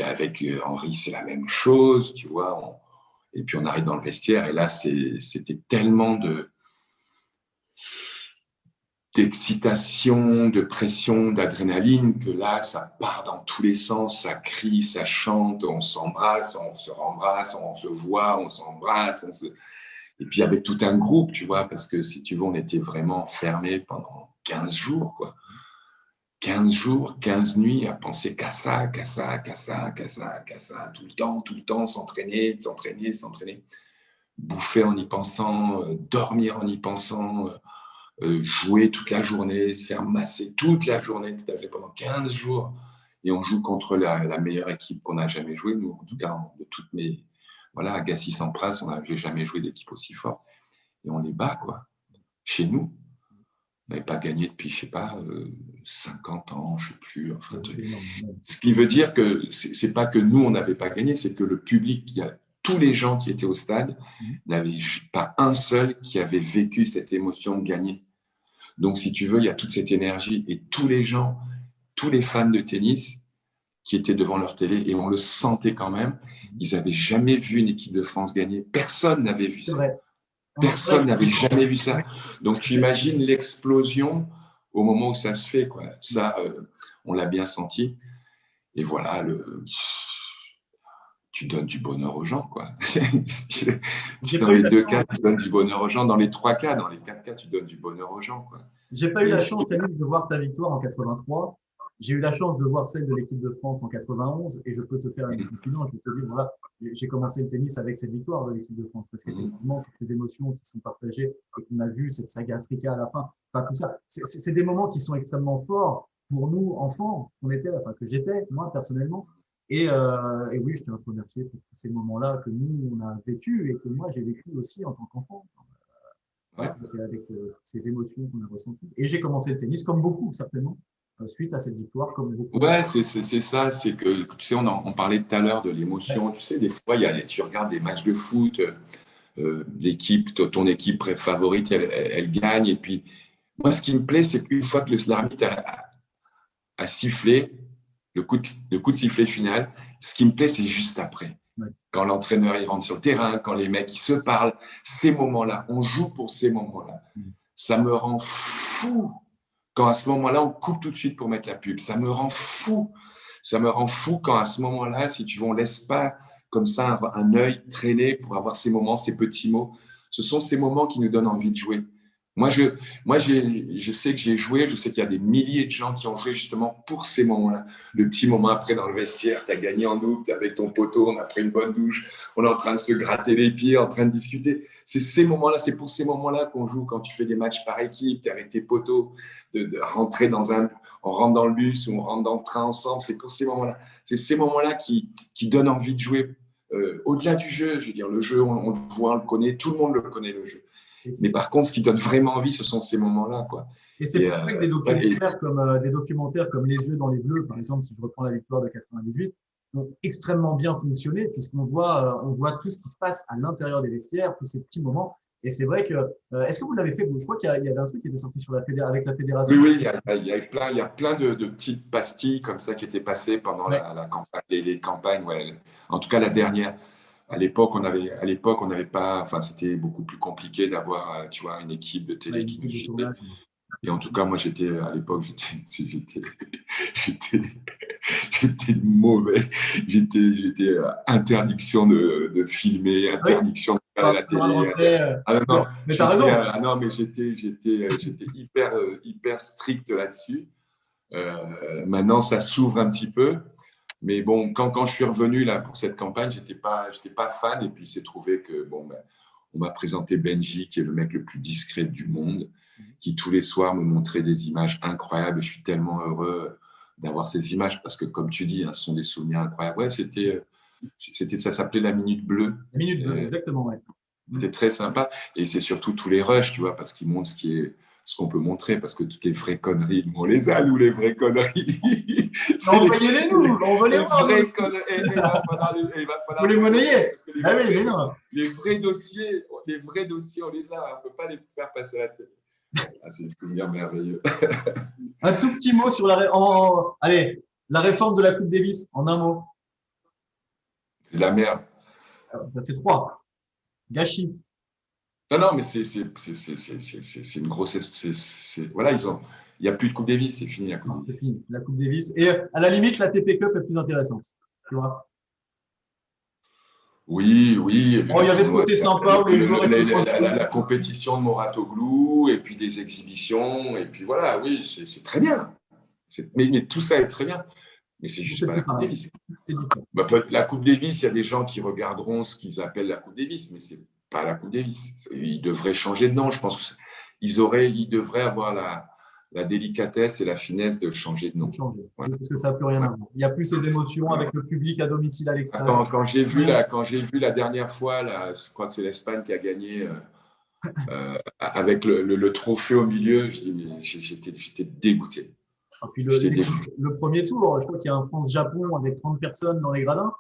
avec Henri, c'est la même chose, tu vois. Et puis on arrive dans le vestiaire et là, c'était tellement d'excitation, de pression, d'adrénaline, que là, ça part dans tous les sens, ça crie, ça chante, on s'embrasse, on se rembrasse, on se voit, on s'embrasse. Et puis avec tout un groupe, tu vois, parce que si tu veux, on était vraiment enfermés pendant 15 jours, quoi. 15 jours, 15 nuits à penser qu'à ça, qu'à ça, qu'à ça, qu'à ça, qu'à ça, tout le temps, s'entraîner, s'entraîner, s'entraîner, bouffer en y pensant, dormir en y pensant, jouer toute la journée, se faire masser toute la journée pendant 15 jours. Et on joue contre la meilleure équipe qu'on n'a jamais joué, nous, en tout cas, de toutes mes. Voilà, à Gassis-Sampras, j'ai jamais joué d'équipe aussi forte. Et on les bat, quoi, chez nous. On n'avait pas gagné depuis, je sais pas, 50 ans, je sais plus. Enfin, ce qui veut dire que c'est pas que nous, on n'avait pas gagné, c'est que le public, tous les gens qui étaient au stade, n'avaient pas un seul qui avait vécu cette émotion de gagner. Donc, si tu veux, il y a toute cette énergie et tous les gens, tous les fans de tennis qui étaient devant leur télé, et on le sentait quand même, ils n'avaient jamais vu une équipe de France gagner. Personne n'avait vu ça. Personne n'avait jamais vu ça. Donc, tu imagines l'explosion au moment où ça se fait, quoi. Ça, on l'a bien senti. Et voilà, tu donnes du bonheur aux gens, quoi. Dans les 2 cas, tu donnes du bonheur aux gens. Dans les 3 cas, dans les 4 cas, tu donnes du bonheur aux gens, quoi. J'ai pas eu la chance, Yannick, de voir ta victoire en 83. J'ai eu la chance de voir celle de l'équipe de France en 91 et je peux te faire une confidence. Je peux te dire, voilà, j'ai commencé le tennis avec cette victoire de l'équipe de France parce qu'effectivement, toutes ces émotions qui sont partagées et qu'on a vu cette saga Africa à la fin, enfin, tout ça, c'est des moments qui sont extrêmement forts pour nous, enfants, qu'on était, enfin, que j'étais, moi, personnellement. Et oui, je tiens à te remercier pour tous ces moments-là que nous, on a vécu et que moi, j'ai vécu aussi en tant qu'enfant. Ouais, avec ces émotions qu'on a ressenties. Et j'ai commencé le tennis, comme beaucoup, certainement, suite à cette victoire, comme beaucoup. Ouais, c'est ça. C'est que, tu sais, on parlait tout à l'heure de l'émotion. Ouais. Tu sais, des fois, tu regardes des matchs de foot, l'équipe, ton équipe favorite, elle gagne. Et puis, moi, ce qui me plaît, c'est qu'une fois que l'arbitre a sifflé, le coup de sifflet final, ce qui me plaît, c'est juste après. Ouais. Quand l'entraîneur il rentre sur le terrain, quand les mecs ils se parlent, ces moments-là, on joue pour ces moments-là. Ça me rend fou quand à ce moment-là, on coupe tout de suite pour mettre la pub. Ça me rend fou. Ça me rend fou quand à ce moment-là, si tu veux, on ne laisse pas comme ça un œil traîner pour avoir ces moments, ces petits mots. Ce sont ces moments qui nous donnent envie de jouer. Moi, je sais que j'ai joué, je sais qu'il y a des milliers de gens qui ont joué justement pour ces moments-là. Le petit moment après dans le vestiaire, tu as gagné en double, tu es avec ton poteau, on a pris une bonne douche, on est en train de se gratter les pieds, en train de discuter. C'est ces moments-là, c'est pour ces moments-là qu'on joue quand tu fais des matchs par équipe, tu es avec tes poteaux, de rentrer on rentre dans le bus ou on rentre dans le train ensemble. C'est pour ces moments-là. C'est ces moments-là qui donnent envie de jouer. Au-delà du jeu, je veux dire, le jeu, on le voit, on le connaît, tout le monde le connaît, le jeu. Mais par contre, ce qui donne vraiment envie, ce sont ces moments-là, quoi. Et c'est pour ça que des documentaires comme Les yeux dans les bleus, par exemple, si je reprends la victoire de 98, ont extrêmement bien fonctionné puisqu'on voit tout ce qui se passe à l'intérieur des vestiaires, tous ces petits moments. Et c'est vrai que, est-ce que vous l'avez fait? Je crois qu'il y avait un truc qui était sorti sur avec la fédération. Oui, il y a plein de petites pastilles comme ça qui étaient passées pendant la campagne, les campagnes. Ouais. En tout cas, la dernière. À l'époque, on n'avait pas, enfin, c'était beaucoup plus compliqué d'avoir, tu vois, une équipe de télé qui nous suivait. Et en tout cas, moi, à l'époque, j'étais mauvais. J'étais interdiction de filmer, interdiction de à Pas la le télé. reflet. Ah non, non, Mais t'as raison. ah non, mais j'étais hyper strict là-dessus. Maintenant, ça s'ouvre un petit peu. Mais bon, quand je suis revenu là, pour cette campagne, j'étais pas fan. Et puis, il s'est trouvé que, bon, ben, on m'a présenté Benji, qui est le mec le plus discret du monde, qui tous les soirs me montrait des images incroyables. Et je suis tellement heureux d'avoir ces images parce que, comme tu dis, hein, ce sont des souvenirs incroyables. Ouais, ça s'appelait la Minute Bleue. La minute bleue, exactement, ouais. C'était très sympa. Et c'est surtout tous les rushs, tu vois, parce qu'ils montrent ce qu'on peut montrer, parce que toutes les vraies conneries, nous, on les a, nous, les vraies conneries. Envoyez-les nous, on veut les les voir. vraies conneries. Et il va falloir Faut les monnayer. parce que Ah oui, mais non. les vrais dossiers, on les a. On ne peut pas les faire passer à la télé. Ah, c'est un souvenir merveilleux. Un tout petit mot sur allez, la réforme de la Coupe Davis, en un mot. C'est de la merde. Ça fait 3. Gâchis. Non, non, mais c'est une grosse. Voilà, il n'y a plus de Coupe Davis, c'est fini la Coupe Non, c'est Davis. fini, la Coupe Davis. Et à la limite, la TP Cup est plus intéressante. Tu vois. Oui, oui. Oh, il y avait ce côté sympa où les joueurs étaient la compétition de Moratoglou, et puis des exhibitions, et puis voilà, oui, c'est très bien. Mais tout ça est très bien. Mais c'est juste pas la Coupe Davis. C'est différent. Bah, la Coupe Davis, il y a des gens qui regarderont ce qu'ils appellent la Coupe Davis, mais c'est pas la Coupe Davis. Ils devraient changer de nom. Je pense qu'ils devraient avoir la délicatesse et la finesse de changer de nom. Changer. Ouais. Parce que ça n'a plus rien à voir. Il n'y a plus ces émotions avec le public à domicile à l'extérieur. Quand j'ai vu la dernière fois, là, je crois que c'est l'Espagne qui a gagné avec le trophée au milieu, j'étais dégoûté. Et puis le premier tour, je crois qu'il y a un France-Japon avec 30 personnes dans les gradins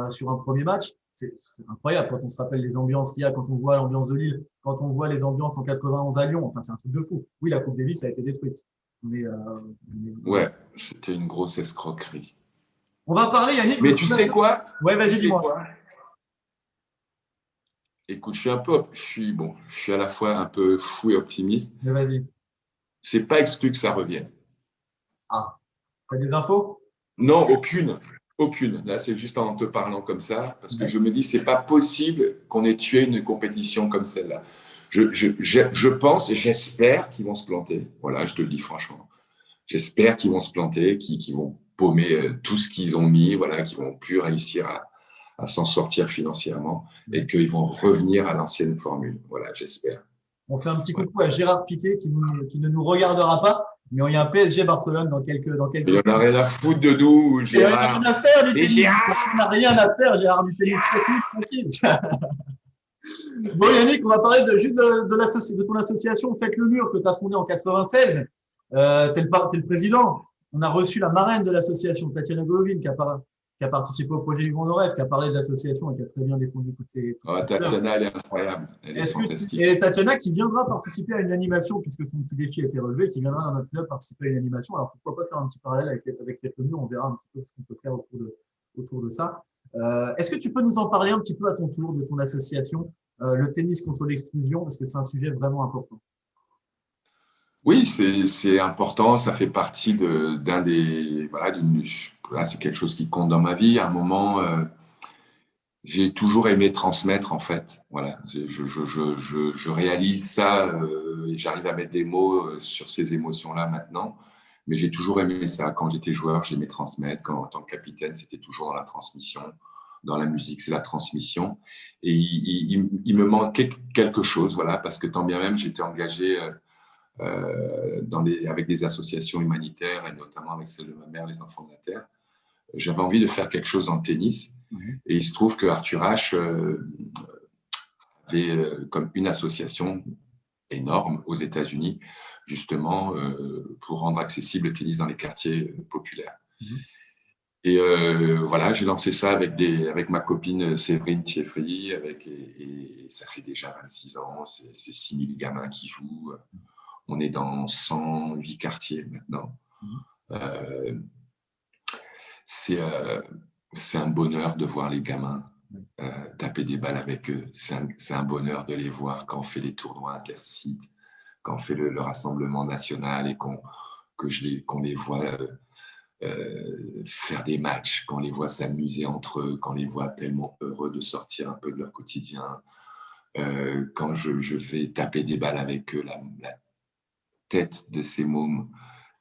sur un premier match. C'est incroyable quand on se rappelle les ambiances qu'il y a, quand on voit l'ambiance de Lille, quand on voit les ambiances en 91 à Lyon. Enfin, c'est un truc de fou. Oui, la Coupe Davis a été détruite. Ouais, c'était une grosse escroquerie. On va parler, Yannick. Mais tu sais quoi? Ouais, vas-y, dis-moi. Écoute, je suis à la fois un peu fou et optimiste. Mais vas-y. C'est pas exclu que ça revienne. Ah, t'as des infos? Non, aucune. Là, c'est juste en te parlant comme ça, parce que je me dis, c'est pas possible qu'on ait tué une compétition comme celle-là. Je pense et j'espère qu'ils vont se planter. Voilà, je te le dis franchement. J'espère qu'ils vont se planter, qu'ils vont paumer tout ce qu'ils ont mis, voilà, qu'ils vont plus réussir à s'en sortir financièrement et qu'ils vont revenir à l'ancienne formule. Voilà, j'espère. On fait un petit coucou à Gérard Piquet qui ne nous regardera pas, mais il y a un PSG Barcelone dans quelques Il n'y en a rien à foutre de nous, Gérard. Il n'y a rien à faire du tennis. Gérard, il n'a rien à faire, Gérard, du tennis tranquille. Bon, Yannick, on va parler de ton association Faites le Mur que tu as fondée en 96. T'es le président. On a reçu la marraine de l'association, Tatiana Golovin, qui a participé au projet Vivons nos rêves, qui a parlé de l'association et qui a très bien défendu toutes ces Tatiana, elle est incroyable. Elle est fantastique. Et Tatiana qui viendra participer à une animation, puisque son petit défi a été relevé, qui viendra dans notre club participer à une animation. Alors pourquoi pas faire un petit parallèle avec Faites le Mur, on verra un petit peu ce qu'on peut faire autour de ça. Est-ce que tu peux nous en parler un petit peu à ton tour de ton association, le tennis contre l'exclusion, parce que c'est un sujet vraiment important. Oui, c'est important. Ça fait partie d'un des. Voilà, c'est quelque chose qui compte dans ma vie. À un moment, j'ai toujours aimé transmettre, en fait. Voilà, je réalise ça et j'arrive à mettre des mots sur ces émotions-là maintenant. Mais j'ai toujours aimé ça. Quand j'étais joueur, j'aimais transmettre. En tant que capitaine, c'était toujours dans la transmission. Dans la musique, c'est la transmission. Et il me manquait quelque chose, voilà, parce que tant bien même, j'étais engagé avec des associations humanitaires et notamment avec celle de ma mère, les Enfants de la Terre. J'avais envie de faire quelque chose dans le tennis. Et il se trouve que Arthur Ashe avait comme une association énorme aux États-Unis, justement, pour rendre accessible le tennis dans les quartiers populaires. Et voilà, j'ai lancé ça avec ma copine Séverine Thieffry, et ça fait déjà 26 ans, c'est 6000 gamins qui jouent. On est dans 108 quartiers maintenant. C'est un bonheur de voir les gamins taper des balles avec eux. C'est un bonheur de les voir quand on fait les tournois intercites, quand on fait le rassemblement national et qu'on les voit faire des matchs, qu'on les voit s'amuser entre eux, qu'on les voit tellement heureux de sortir un peu de leur quotidien, Quand je vais taper des balles avec eux, la tête de ces mômes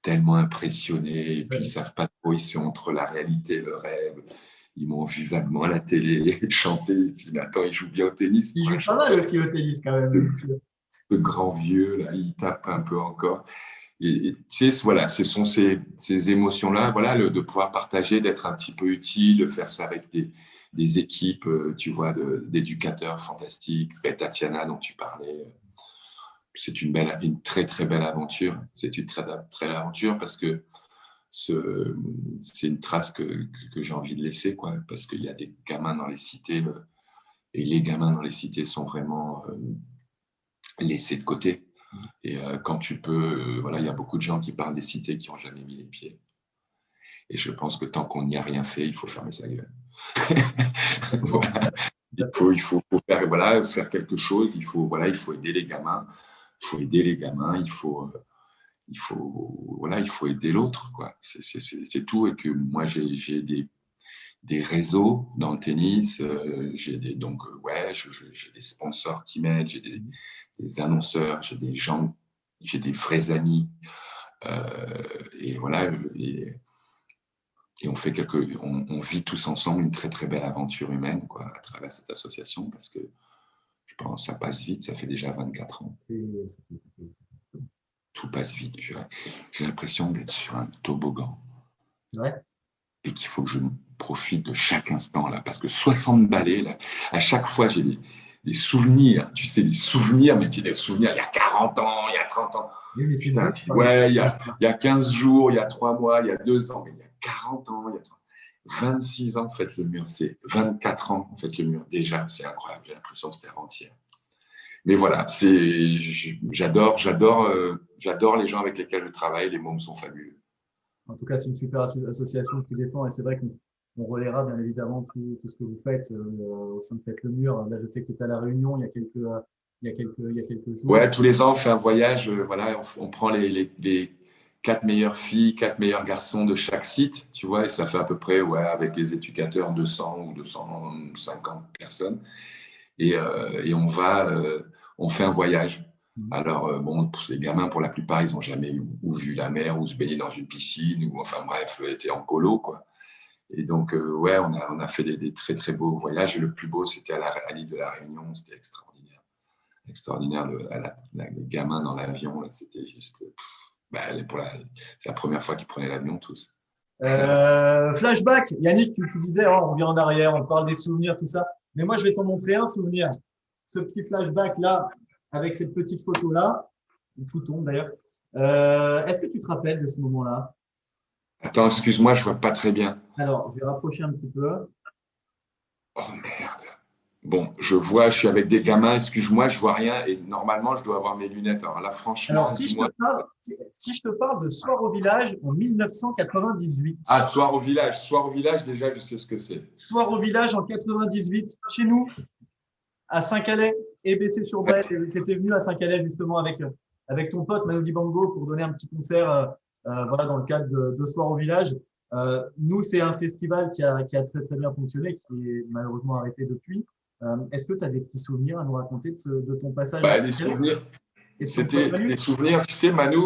tellement impressionnés, et puis ils ne savent pas trop, ils sont entre la réalité et le rêve. Ils m'ont vu vaguement à la télé chanter, ils se disent, mais attends, il joue bien au tennis. Il joue pas mal aussi au tennis quand même. Ce grand vieux, là, il tape un peu encore. Et tu sais, voilà, ce sont ces émotions-là, voilà, de pouvoir partager, d'être un petit peu utile, de faire ça avec des équipes, tu vois, d'éducateurs fantastiques. Tatiana, dont tu parlais, c'est une très, très belle aventure. C'est une très, très belle aventure parce que c'est une trace que j'ai envie de laisser, quoi, parce qu'il y a des gamins dans les cités, et les gamins dans les cités sont vraiment laissés de côté. Et quand tu peux, voilà, il y a beaucoup de gens qui parlent des cités qui n'ont jamais mis les pieds. Et je pense que tant qu'on n'y a rien fait, il faut fermer sa gueule. Voilà. Il faut faire, voilà, faire quelque chose. Il faut aider les gamins. Il faut aider l'autre, quoi. C'est tout. Et que moi, j'ai des réseaux dans le tennis. J'ai des sponsors qui m'aident. J'ai des annonceurs. J'ai des gens. J'ai des vrais amis. Et voilà. Et on vit tous ensemble une très très belle aventure humaine, quoi, à travers cette association, parce que je pense que ça passe vite. Ça fait déjà 24 ans. Tout passe vite. J'ai l'impression d'être sur un toboggan. Ouais. Et qu'il faut que je profite de chaque instant, là, parce que 60 balais, là, à chaque fois, j'ai des souvenirs, tu sais, des souvenirs, mais des souvenirs il y a 40 ans, il y a 30 ans. Oui, putain, ouais, il y a 15 jours, il y a 3 mois, il y a 2 ans, mais il y a 40 ans, il y a 26 ans, faites le mur, c'est 24 ans, faites le mur. Déjà, c'est incroyable, j'ai l'impression que c'était avant-hier. Mais voilà, j'adore les gens avec lesquels je travaille, les mômes sont fabuleux. En tout cas, c'est une super association qui défend et c'est vrai qu'on relaiera bien évidemment tout ce que vous faites au sein de Faites le Mur. Là, je sais que tu es à La Réunion il y a quelques jours. Ouais, tous les ans, on fait un voyage. Voilà, on prend les 4 meilleures filles, 4 meilleurs garçons de chaque site, tu vois, et ça fait à peu près, ouais, avec les éducateurs, 200 ou 250 personnes. Et on fait un voyage. Alors, bon, les gamins, pour la plupart, ils n'ont jamais ou vu la mer, ou se baigner dans une piscine, ou enfin bref, étaient en colo, quoi. Et donc, ouais, on a fait des très, très beaux voyages. Et le plus beau, c'était à l'île de la Réunion. C'était extraordinaire. Extraordinaire, les gamins dans l'avion, c'était juste. C'est la première fois qu'ils prenaient l'avion, tous. Flashback, Yannick, tu disais, oh, on revient en arrière, on parle des souvenirs, tout ça. Mais moi, je vais t'en montrer un souvenir. Ce petit flashback-là, avec cette petite photo-là, tout tombe d'ailleurs. Est-ce que tu te rappelles de ce moment-là? Attends, excuse-moi, je vois pas très bien. Alors, je vais rapprocher un petit peu. Oh merde. Bon, je suis avec des gamins, excuse-moi, je vois rien et normalement, je dois avoir mes lunettes. Alors là, franchement, Alors, si je te parle de Soir au village en 1998. Ah, Soir au village, déjà, je sais ce que c'est. Soir au village en 98, chez nous, à Saint-Calais et Bessé-sur-Bresle. Tu étais venu à Saint-Calais justement avec ton pote Manu Dibango pour donner un petit concert voilà, dans le cadre de Soir au village. Nous, c'est un festival qui a très très bien fonctionné, qui est malheureusement arrêté depuis. Est-ce que tu as des petits souvenirs à nous raconter de ton passage à Les souvenirs. et C'était des souvenirs. Tu sais, Manu,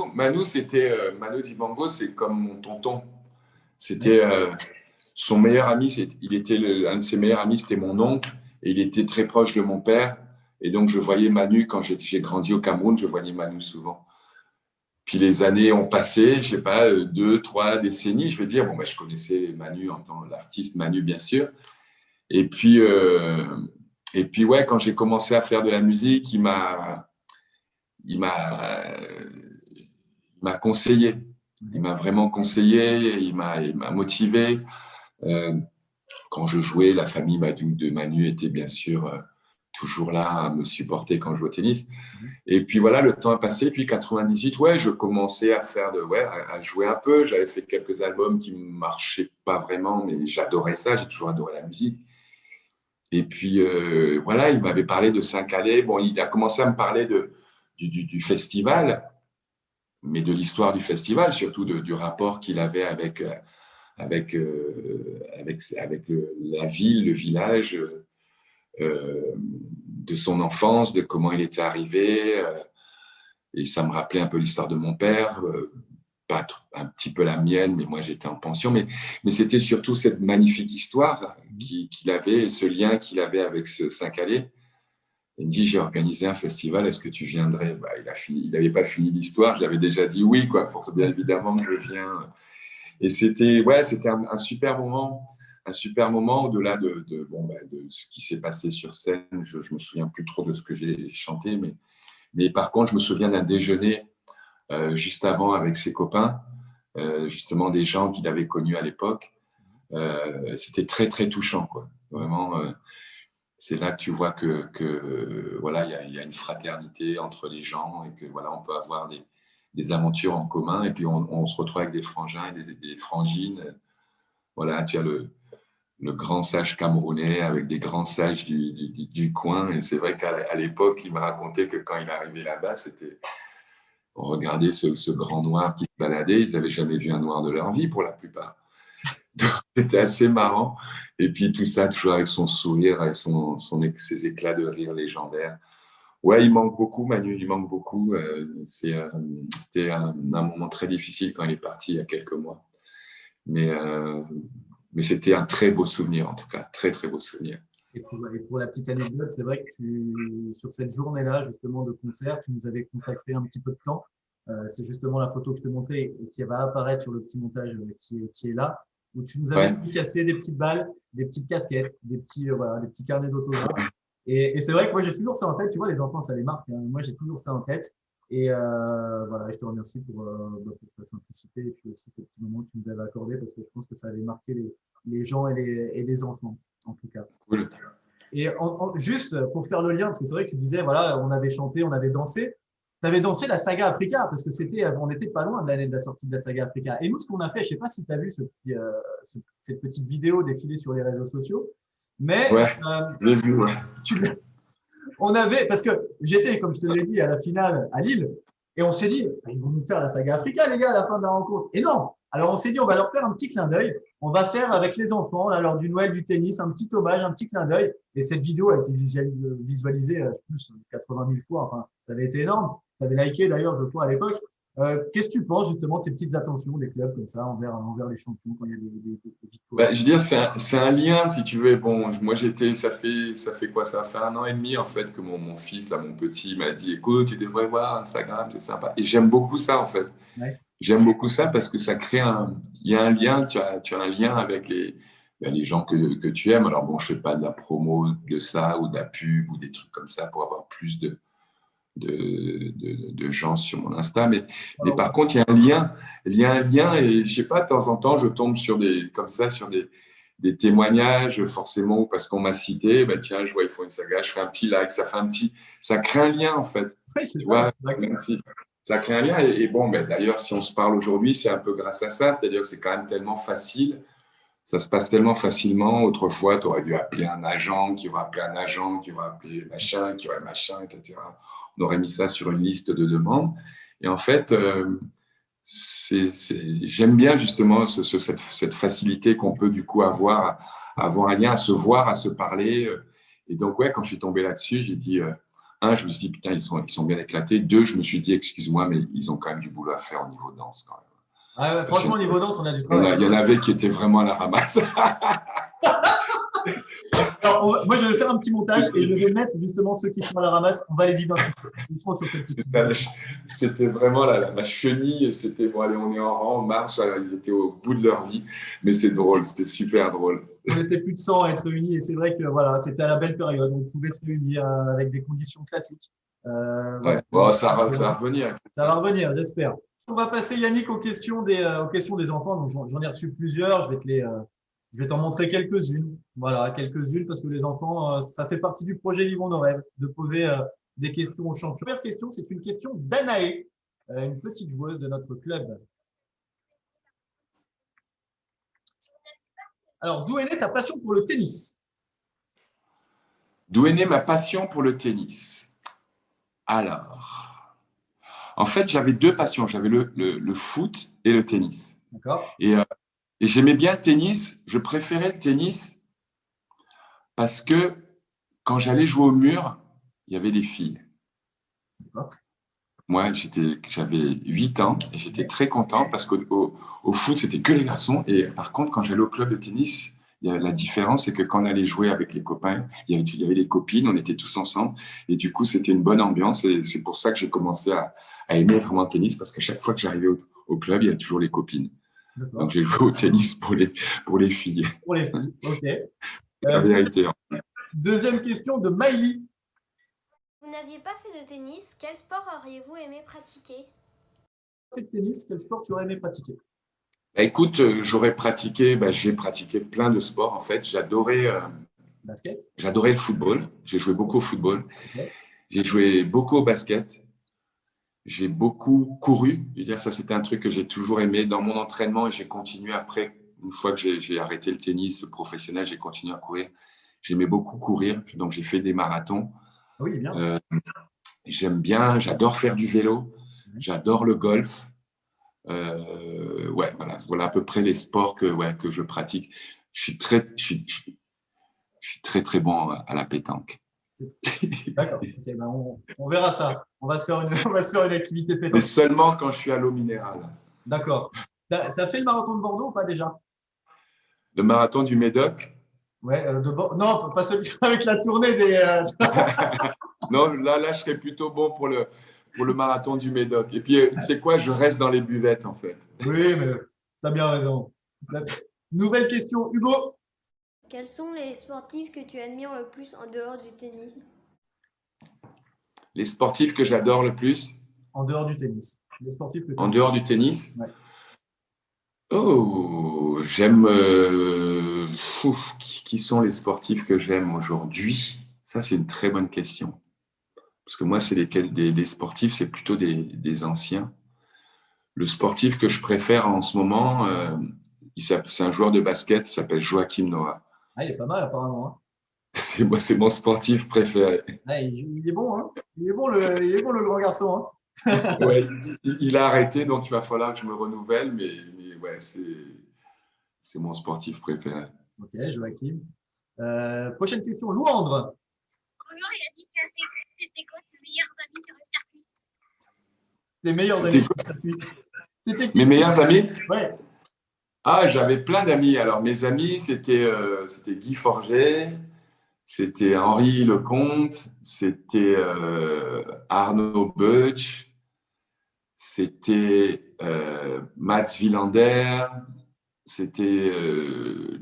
c'était Manu Dibango, c'est comme mon tonton. C'était son meilleur ami. Un de ses meilleurs amis, c'était mon oncle, et il était très proche de mon père. Et donc, je voyais Manu quand j'ai grandi au Cameroun. Je voyais Manu souvent. Puis les années ont passé, je sais pas, 2, 3 décennies. Je veux dire, bon, je connaissais Manu en tant l'artiste Manu, bien sûr. Et puis ouais, quand j'ai commencé à faire de la musique, il m'a conseillé. Il m'a vraiment conseillé, il m'a motivé. Quand je jouais, la famille de Manu était bien sûr toujours là à me supporter quand je jouais au tennis. Et puis voilà, le temps a passé. Puis 98, ouais, je commençais à jouer un peu. J'avais fait quelques albums qui ne marchaient pas vraiment, mais j'adorais ça. J'ai toujours adoré la musique. Et puis voilà, il m'avait parlé de Saint-Calais. Bon, il a commencé à me parler du festival, mais de l'histoire du festival, surtout du rapport qu'il avait avec la ville, le village. de son enfance, de comment il était arrivé. Et ça me rappelait un peu l'histoire de mon père, pas un petit peu la mienne, mais moi j'étais en pension. Mais c'était surtout cette magnifique histoire qu'il avait et ce lien qu'il avait avec ce Saint-Calais. Il me dit, j'ai organisé un festival, est-ce que tu viendrais? Il n'avait pas fini l'histoire, j'avais déjà dit oui, quoi. Force bien évidemment que je viens. Et c'était un super moment au-delà de ce qui s'est passé sur scène. Je me souviens plus trop de ce que j'ai chanté, mais par contre, je me souviens d'un déjeuner juste avant avec ses copains, justement des gens qu'il avait connus à l'époque. C'était très, très touchant, quoi. Vraiment, c'est là que tu vois que voilà, il y a une fraternité entre les gens et que voilà, on peut avoir des aventures en commun. Et puis, on se retrouve avec des frangins et des frangines. Voilà, tu as le grand sage camerounais avec des grands sages du coin. Et c'est vrai qu'à l'époque, il m'a raconté que quand il est arrivé là-bas, on regardait ce grand noir qui se baladait. Ils n'avaient jamais vu un noir de leur vie pour la plupart. Donc, c'était assez marrant. Et puis tout ça, toujours avec son sourire, avec ses éclats de rire légendaires. Ouais, il manque beaucoup, Manu, il manque beaucoup. C'était un moment très difficile quand il est parti il y a quelques mois. Mais c'était un très beau souvenir, en tout cas, très, très beau souvenir. Et pour la petite anecdote, c'est vrai que sur cette journée-là, justement, de concert, tu nous avais consacré un petit peu de temps. C'est justement la photo que je te montrais et qui va apparaître sur le petit montage qui est là, où tu nous avais cassé des petites balles, des petites casquettes, voilà, des petits carnets d'autographes. Et c'est vrai que moi, j'ai toujours ça en tête. Tu vois, les enfants, ça les marque, hein. Moi, j'ai toujours ça en tête. Et voilà, je te remercie pour ta simplicité et puis aussi ce petit moment que tu nous avais accordé parce que je pense que ça avait marqué les gens et les enfants, en tout cas. Cool. Et juste pour faire le lien, parce que c'est vrai que tu disais, voilà, on avait chanté, on avait dansé. Tu avais dansé la saga Africa, parce que on n'était pas loin de l'année de la sortie de la saga Africa. Et nous, ce qu'on a fait, je sais pas si tu as vu cette petite vidéo défiler sur les réseaux sociaux, mais je l'ai vu, on avait, parce que j'étais, comme je te l'ai dit, à la finale à Lille, et on s'est dit, ils vont nous faire la saga Africa, les gars, à la fin de la rencontre. Et non! Alors on s'est dit, on va leur faire un petit clin d'œil. On va faire avec les enfants, là, lors du Noël du tennis, un petit hommage, un petit clin d'œil. Et cette vidéo a été visualisée plus de 80 000 fois. Enfin, ça avait été énorme. Tu avais liké d'ailleurs, je crois, à l'époque. Qu'est-ce que tu penses justement de ces petites attentions des clubs comme ça envers les champions quand il y a des victoires? Je veux dire, c'est un lien, si tu veux. Bon, moi, ça fait quoi? Ça fait 1 an et demi, en fait, que mon fils, là, mon petit, m'a dit, écoute, tu devrais voir Instagram, c'est sympa. Et j'aime beaucoup ça, en fait. Ouais. J'aime beaucoup ça parce que ça crée il y a un lien, tu as un lien avec les gens que tu aimes. Alors bon, je fais pas de la promo de ça ou de la pub ou des trucs comme ça pour avoir plus de gens sur mon Insta. Mais par contre, il y a un lien. Il y a un lien et je sais pas, de temps en temps, je tombe sur des témoignages, forcément, parce qu'on m'a cité, tiens, je vois, ils font une saga, je fais un petit like, ça crée un lien, en fait. Oui, c'est tu ça. vois, ça crée un lien. Et bon, d'ailleurs, si on se parle aujourd'hui, c'est un peu grâce à ça. C'est-à-dire que c'est quand même tellement facile. Ça se passe tellement facilement. Autrefois, tu aurais dû appeler un agent, qui aurait appelé un agent, qui aurait appelé machin, qui aurait machin, etc. On aurait mis ça sur une liste de demandes. Et en fait, j'aime bien justement cette facilité qu'on peut du coup avoir à avoir un lien, à se voir, à se parler. Et donc, ouais, quand je suis tombé là-dessus, j'ai dit, je me suis dit, putain, ils sont bien éclatés. 2, je me suis dit, excuse-moi, mais ils ont quand même du boulot à faire au niveau danse quand même. Ah ouais, franchement, au niveau danse, on a du travail. Il y en avait qui étaient vraiment à la ramasse. Alors, moi, je vais faire un petit montage et je vais mettre justement ceux qui sont à la ramasse. On va les identifier. Ils seront sur cette petite vidéo. C'était vraiment la chenille. C'était bon, allez, on est en rang, on marche. Alors, ils étaient au bout de leur vie. Mais c'est drôle, c'était super drôle. On était plus de 100 à être réunis et c'est vrai que voilà, c'était à la belle période. On pouvait se réunir avec des conditions classiques. Ça va revenir. Ça va revenir, j'espère. On va passer, Yannick, aux questions des enfants. Donc, j'en ai reçu plusieurs. Je vais t'en montrer quelques-unes. Voilà, quelques-unes parce que les enfants, ça fait partie du projet Vivons nos rêves, de poser des questions aux champions. La première question, c'est une question d'Anaé, une petite joueuse de notre club. Alors, d'où est née ta passion pour le tennis? D'où est née ma passion pour le tennis? Alors, en fait, j'avais 2 passions. J'avais le foot et le tennis. D'accord. Et j'aimais bien le tennis. Je préférais le tennis parce que quand j'allais jouer au mur, il y avait des filles. D'accord. Moi, j'avais 8 ans et j'étais très content parce qu'au foot, c'était que les garçons. Et par contre, quand j'allais au club de tennis, la différence, c'est que quand on allait jouer avec les copains, il y avait les copines, on était tous ensemble. Et du coup, c'était une bonne ambiance. Et c'est pour ça que j'ai commencé à aimer vraiment le tennis parce que chaque fois que j'arrivais au club, il y avait toujours les copines. Donc, D'accord. j'ai joué au tennis pour les filles. Pour les filles. OK. La vérité. Deuxième question de Miley. Vous n'aviez pas fait de tennis, quel sport auriez-vous aimé pratiquer? Fait de tennis, quel sport tu aurais aimé pratiquer? Bah, écoute, j'ai pratiqué plein de sports en fait. Basket? J'adorais le football. J'ai joué beaucoup au football. OK. J'ai joué beaucoup au basket. J'ai beaucoup couru. Je veux dire, ça, c'était un truc que j'ai toujours aimé dans mon entraînement et j'ai continué après. Une fois que j'ai arrêté le tennis professionnel, j'ai continué à courir. J'aimais beaucoup courir, donc j'ai fait des marathons. Ah oui, bien. Euh, J'aime bien, j'adore faire du vélo. J'adore le golf. Ouais, voilà à peu près les sports que je pratique. Je suis très, très bon à la pétanque. D'accord. OK, ben on verra ça. On va se faire on va se faire une activité Mais pétanque. seulement quand je suis à l'eau minérale. D'accord. T'as fait le marathon de Bordeaux ou pas déjà? Le marathon du Médoc. Ouais, non, pas celui avec la tournée des. Non, là, je serais plutôt bon pour le marathon du Médoc. Et puis, tu sais quoi, je reste dans les buvettes, en fait. Oui, mais t'as bien raison. Nouvelle question, Hugo. Quels sont les sportifs que tu admires le plus en dehors du tennis? Les sportifs que j'adore le plus, En dehors du tennis. Les sportifs que tu en aimes. dehors du tennis, Ouais. oh, j'aime. Qui sont les sportifs que j'aime aujourd'hui? Ça, c'est une très bonne question. Parce que moi, c'est les sportifs, c'est plutôt des anciens. Le sportif que je préfère en ce moment, c'est un joueur de basket, il s'appelle Joachim Noah. Ah, il est pas mal apparemment, hein. C'est mon sportif préféré. Ah, il est bon, hein. Il est bon le grand garçon, hein. Ouais, il a arrêté, donc il va falloir que je me renouvelle, mais ouais, c'est mon sportif préféré. Ok, Joachim. Prochaine question, Louandre. Bonjour Yannick, c'était quoi tes meilleurs amis sur le circuit? Tes meilleurs C'était amis sur le circuit. C'était qui? Mes meilleurs amis? Ouais. Ah, j'avais plein d'amis. Alors, mes amis, c'était Guy Forget, c'était Henri Lecomte, c'était Arnaud Butch, c'était Mats Wilander, c'était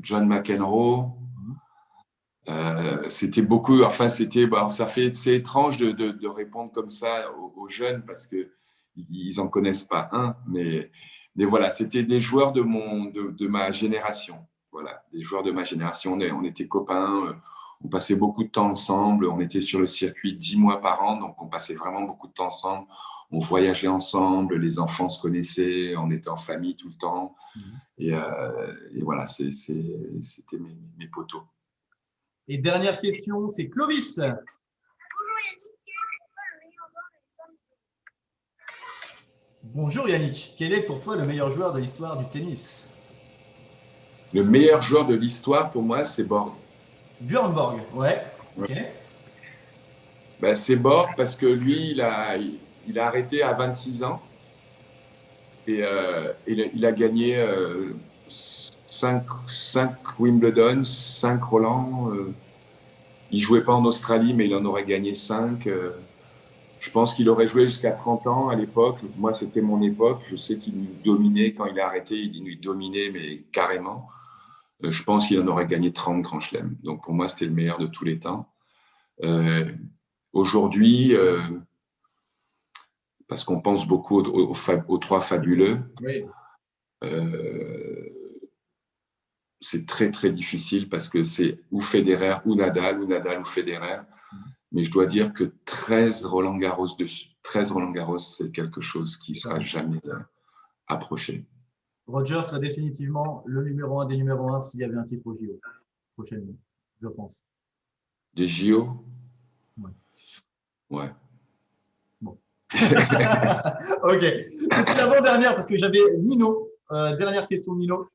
John McEnroe. C'était beaucoup, enfin, c'est étrange de répondre comme ça aux jeunes parce qu'ils n'en connaissent pas un, mais voilà, c'était des joueurs de ma génération. Voilà, des joueurs de ma génération. On était copains, on passait beaucoup de temps ensemble, on était sur le circuit 10 mois par an, donc on passait vraiment beaucoup de temps ensemble. On voyageait ensemble, les enfants se connaissaient, on était en famille tout le temps. Et voilà, c'était mes potos. Et dernière question, c'est Clovis. Bonjour Yannick, quel est pour toi le meilleur joueur de l'histoire du tennis? Bonjour Yannick, quel est pour toi le meilleur joueur de l'histoire du tennis? Le meilleur joueur de l'histoire, pour moi, c'est Borg. Björn Borg, ouais. Ok. Ben, c'est Borg parce que lui, il a arrêté à 26 ans et il a gagné 5 Wimbledon, 5 Roland. Il ne jouait pas en Australie, mais il en aurait gagné 5. Je pense qu'il aurait joué jusqu'à 30 ans à l'époque. Moi, c'était mon époque. Je sais qu'il nous dominait. Quand il a arrêté, il nous dominait, mais carrément. Je pense qu'il en aurait gagné 30 Grand Chelem. Donc, pour moi, c'était le meilleur de tous les temps. Aujourd'hui, parce qu'on pense beaucoup aux trois fabuleux, Oui. c'est très, très difficile parce que c'est ou Federer ou Nadal ou Federer. Mais je dois dire que 13 Roland Garros, c'est quelque chose qui ne sera jamais approché. Roger serait définitivement le numéro 1 des numéros 1 s'il y avait un titre au JO prochainement, je pense. Des JO? Ouais. Ouais. Bon. Ok. C'était l'avant-dernière parce que j'avais Nino. Dernière question, Nino.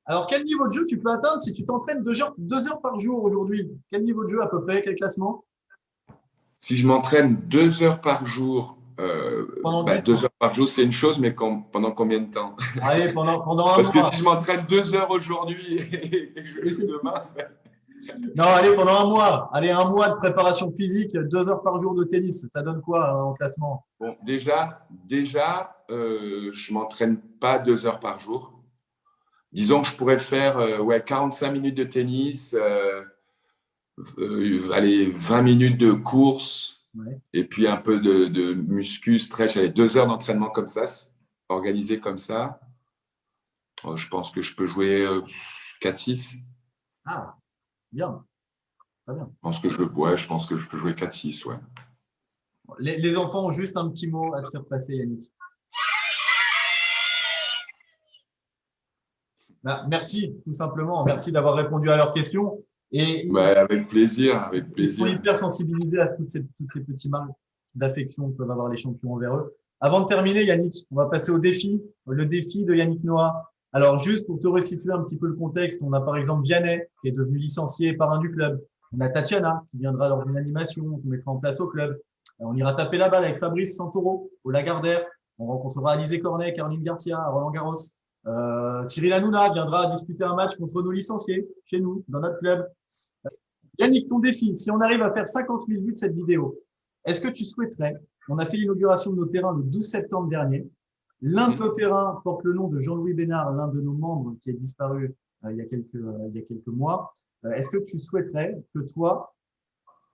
Alors, quel niveau de jeu tu peux atteindre si tu t'entraînes 2 heures par jour aujourd'hui? Quel niveau de jeu à peu près? Quel classement? Si je m'entraîne 2 heures par jour, Pendant 2 heures par jour, c'est une chose, mais pendant combien de temps? Allez, pendant un Parce que mois. si je m'entraîne 2 heures aujourd'hui et que je Et joue c'est tout. demain, Non, allez, pendant un mois. Allez, un mois de préparation physique, 2 heures par jour de tennis. Ça donne quoi en classement? bon, je m'entraîne pas 2 heures par jour. Disons que je pourrais faire 45 minutes de tennis, allez, 20 minutes de course, Ouais. et puis un peu de muscu, stretch. Allez, 2 heures d'entraînement comme ça, organisé comme ça. Je pense que je peux jouer 4-6. Ah, bien, très bien. Je pense que je peux jouer 4-6, ouais. Les enfants ont juste un petit mot à te faire passer, Yannick. Bah, merci, tout simplement. Merci d'avoir répondu à leurs questions. Et Avec plaisir, avec ils sont plaisir. hyper sensibilisés à toutes ces petits marques d'affection que peuvent avoir les champions envers eux. Avant de terminer, Yannick, on va passer au défi, le défi de Yannick Noah. Alors, juste pour te resituer un petit peu le contexte, on a par exemple Vianney, qui est devenu licencié parrain du club. On a Tatiana, qui viendra lors d'une animation qu'on mettra en place au club. On ira taper la balle avec Fabrice Santoro au Lagardère. On rencontrera Alizé Cornet, Caroline Garcia à Roland-Garros. Cyril Hanouna viendra disputer un match contre nos licenciés chez nous, dans notre club. Yannick, ton défi, si on arrive à faire 50 000 vues de cette vidéo, est-ce que tu souhaiterais, on a fait l'inauguration de nos terrains le 12 septembre dernier, l'un de nos terrains porte le nom de Jean-Louis Bénard, l'un de nos membres qui est disparu il y a quelques mois. Est-ce que tu souhaiterais que toi,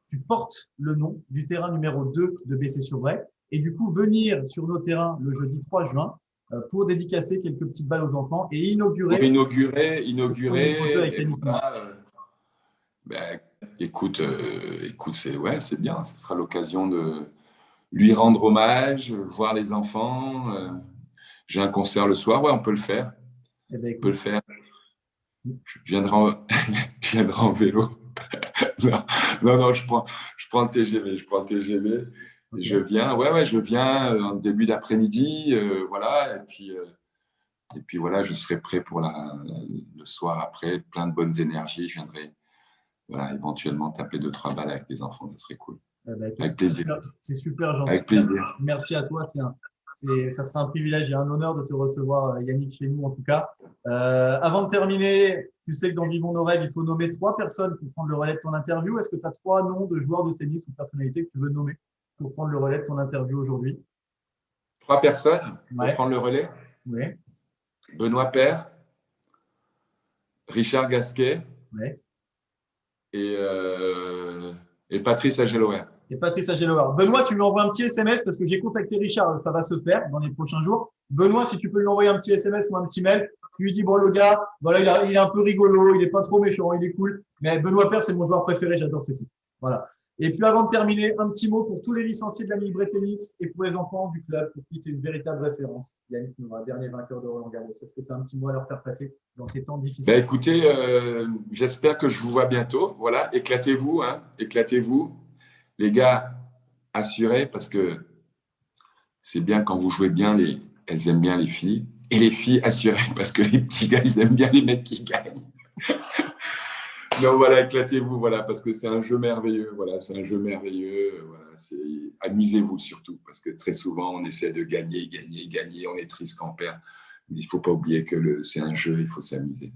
tu portes le nom du terrain numéro 2 de Bessé-sur-Bray et du coup venir sur nos terrains le jeudi 3 juin pour dédicacer quelques petites balles aux enfants et Pour inaugurer inaugurer, avec et Yannick Noah. voilà. Écoute, c'est bien. Ce sera l'occasion de lui rendre hommage, voir les enfants. J'ai un concert le soir, ouais, on peut le faire. Eh ben, On peut le écoute, faire. Je viendrai je viendrai en vélo. Non, je prends le TGV. Je prends le TGV. okay. Je viens, je viens en début d'après-midi, voilà. Et puis voilà, je serai prêt pour le soir après, plein de bonnes énergies. Je viendrai, voilà, éventuellement taper 2-3 balles avec les enfants, ça serait cool. Eh ben, écoute, Avec plaisir. c'est super gentil. Avec plaisir. Merci à toi. Ça sera un privilège et un honneur de te recevoir, Yannick, chez nous en tout cas. Avant de terminer, tu sais que dans Vivons nos rêves, il faut nommer 3 personnes pour prendre le relais de ton interview. Est-ce que tu as 3 noms de joueurs de tennis ou de personnalités que tu veux nommer pour prendre le relais de ton interview aujourd'hui? 3 personnes pour Ouais. prendre le relais. Ouais. Benoît Paire, Richard Gasquet Ouais. et Patrice Ageloer. Et Patrice Agelower. Benoît, tu lui envoies un petit SMS parce que j'ai contacté Richard, ça va se faire dans les prochains jours. Benoît, si tu peux lui envoyer un petit SMS ou un petit mail, tu lui dis, bon, le gars, voilà, il est un peu rigolo, il est pas trop méchant, il est cool. Mais Benoît Paire, c'est mon joueur préféré, j'adore ce type. Voilà. Et puis avant de terminer, un petit mot pour tous les licenciés de la Libre Tennis et pour les enfants du club, pour qui c'est une véritable référence. Yannick Noah, dernier vainqueur de Roland-Garros. Est-ce que tu as un petit mot à leur faire passer dans ces temps difficiles? Écoutez, j'espère que je vous vois bientôt. Voilà, éclatez-vous, hein, éclatez-vous. Les gars, assurez, parce que c'est bien quand vous jouez bien, elles aiment bien les filles. Et les filles, assurez, parce que les petits gars, ils aiment bien les mecs qui gagnent. Donc voilà, éclatez-vous, voilà, parce que c'est un jeu merveilleux. Voilà, c'est un jeu merveilleux. Voilà, amusez-vous surtout, parce que très souvent, on essaie de gagner, on est triste quand on perd. Il ne faut pas oublier que c'est un jeu, il faut s'amuser.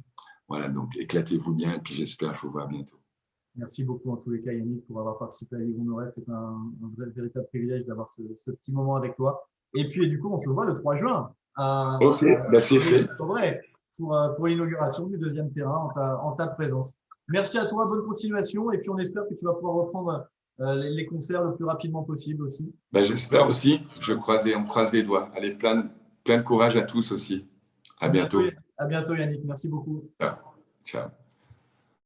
Voilà, donc éclatez-vous bien, et puis j'espère que je vous vois bientôt. Merci beaucoup en tous les cas, Yannick, pour avoir participé à Vivons nos rêves. C'est un véritable privilège d'avoir ce petit moment avec toi. Et puis, du coup, on se voit le 3 juin Ok, c'est fait. Pour l'inauguration du 2e terrain en ta présence. Merci à toi, bonne continuation. Et puis, on espère que tu vas pouvoir reprendre les concerts le plus rapidement possible aussi. J'espère aussi. On croise les doigts. Allez, plein de courage à tous aussi. À bientôt. À bientôt, Yannick. Merci beaucoup. Ciao. Ciao.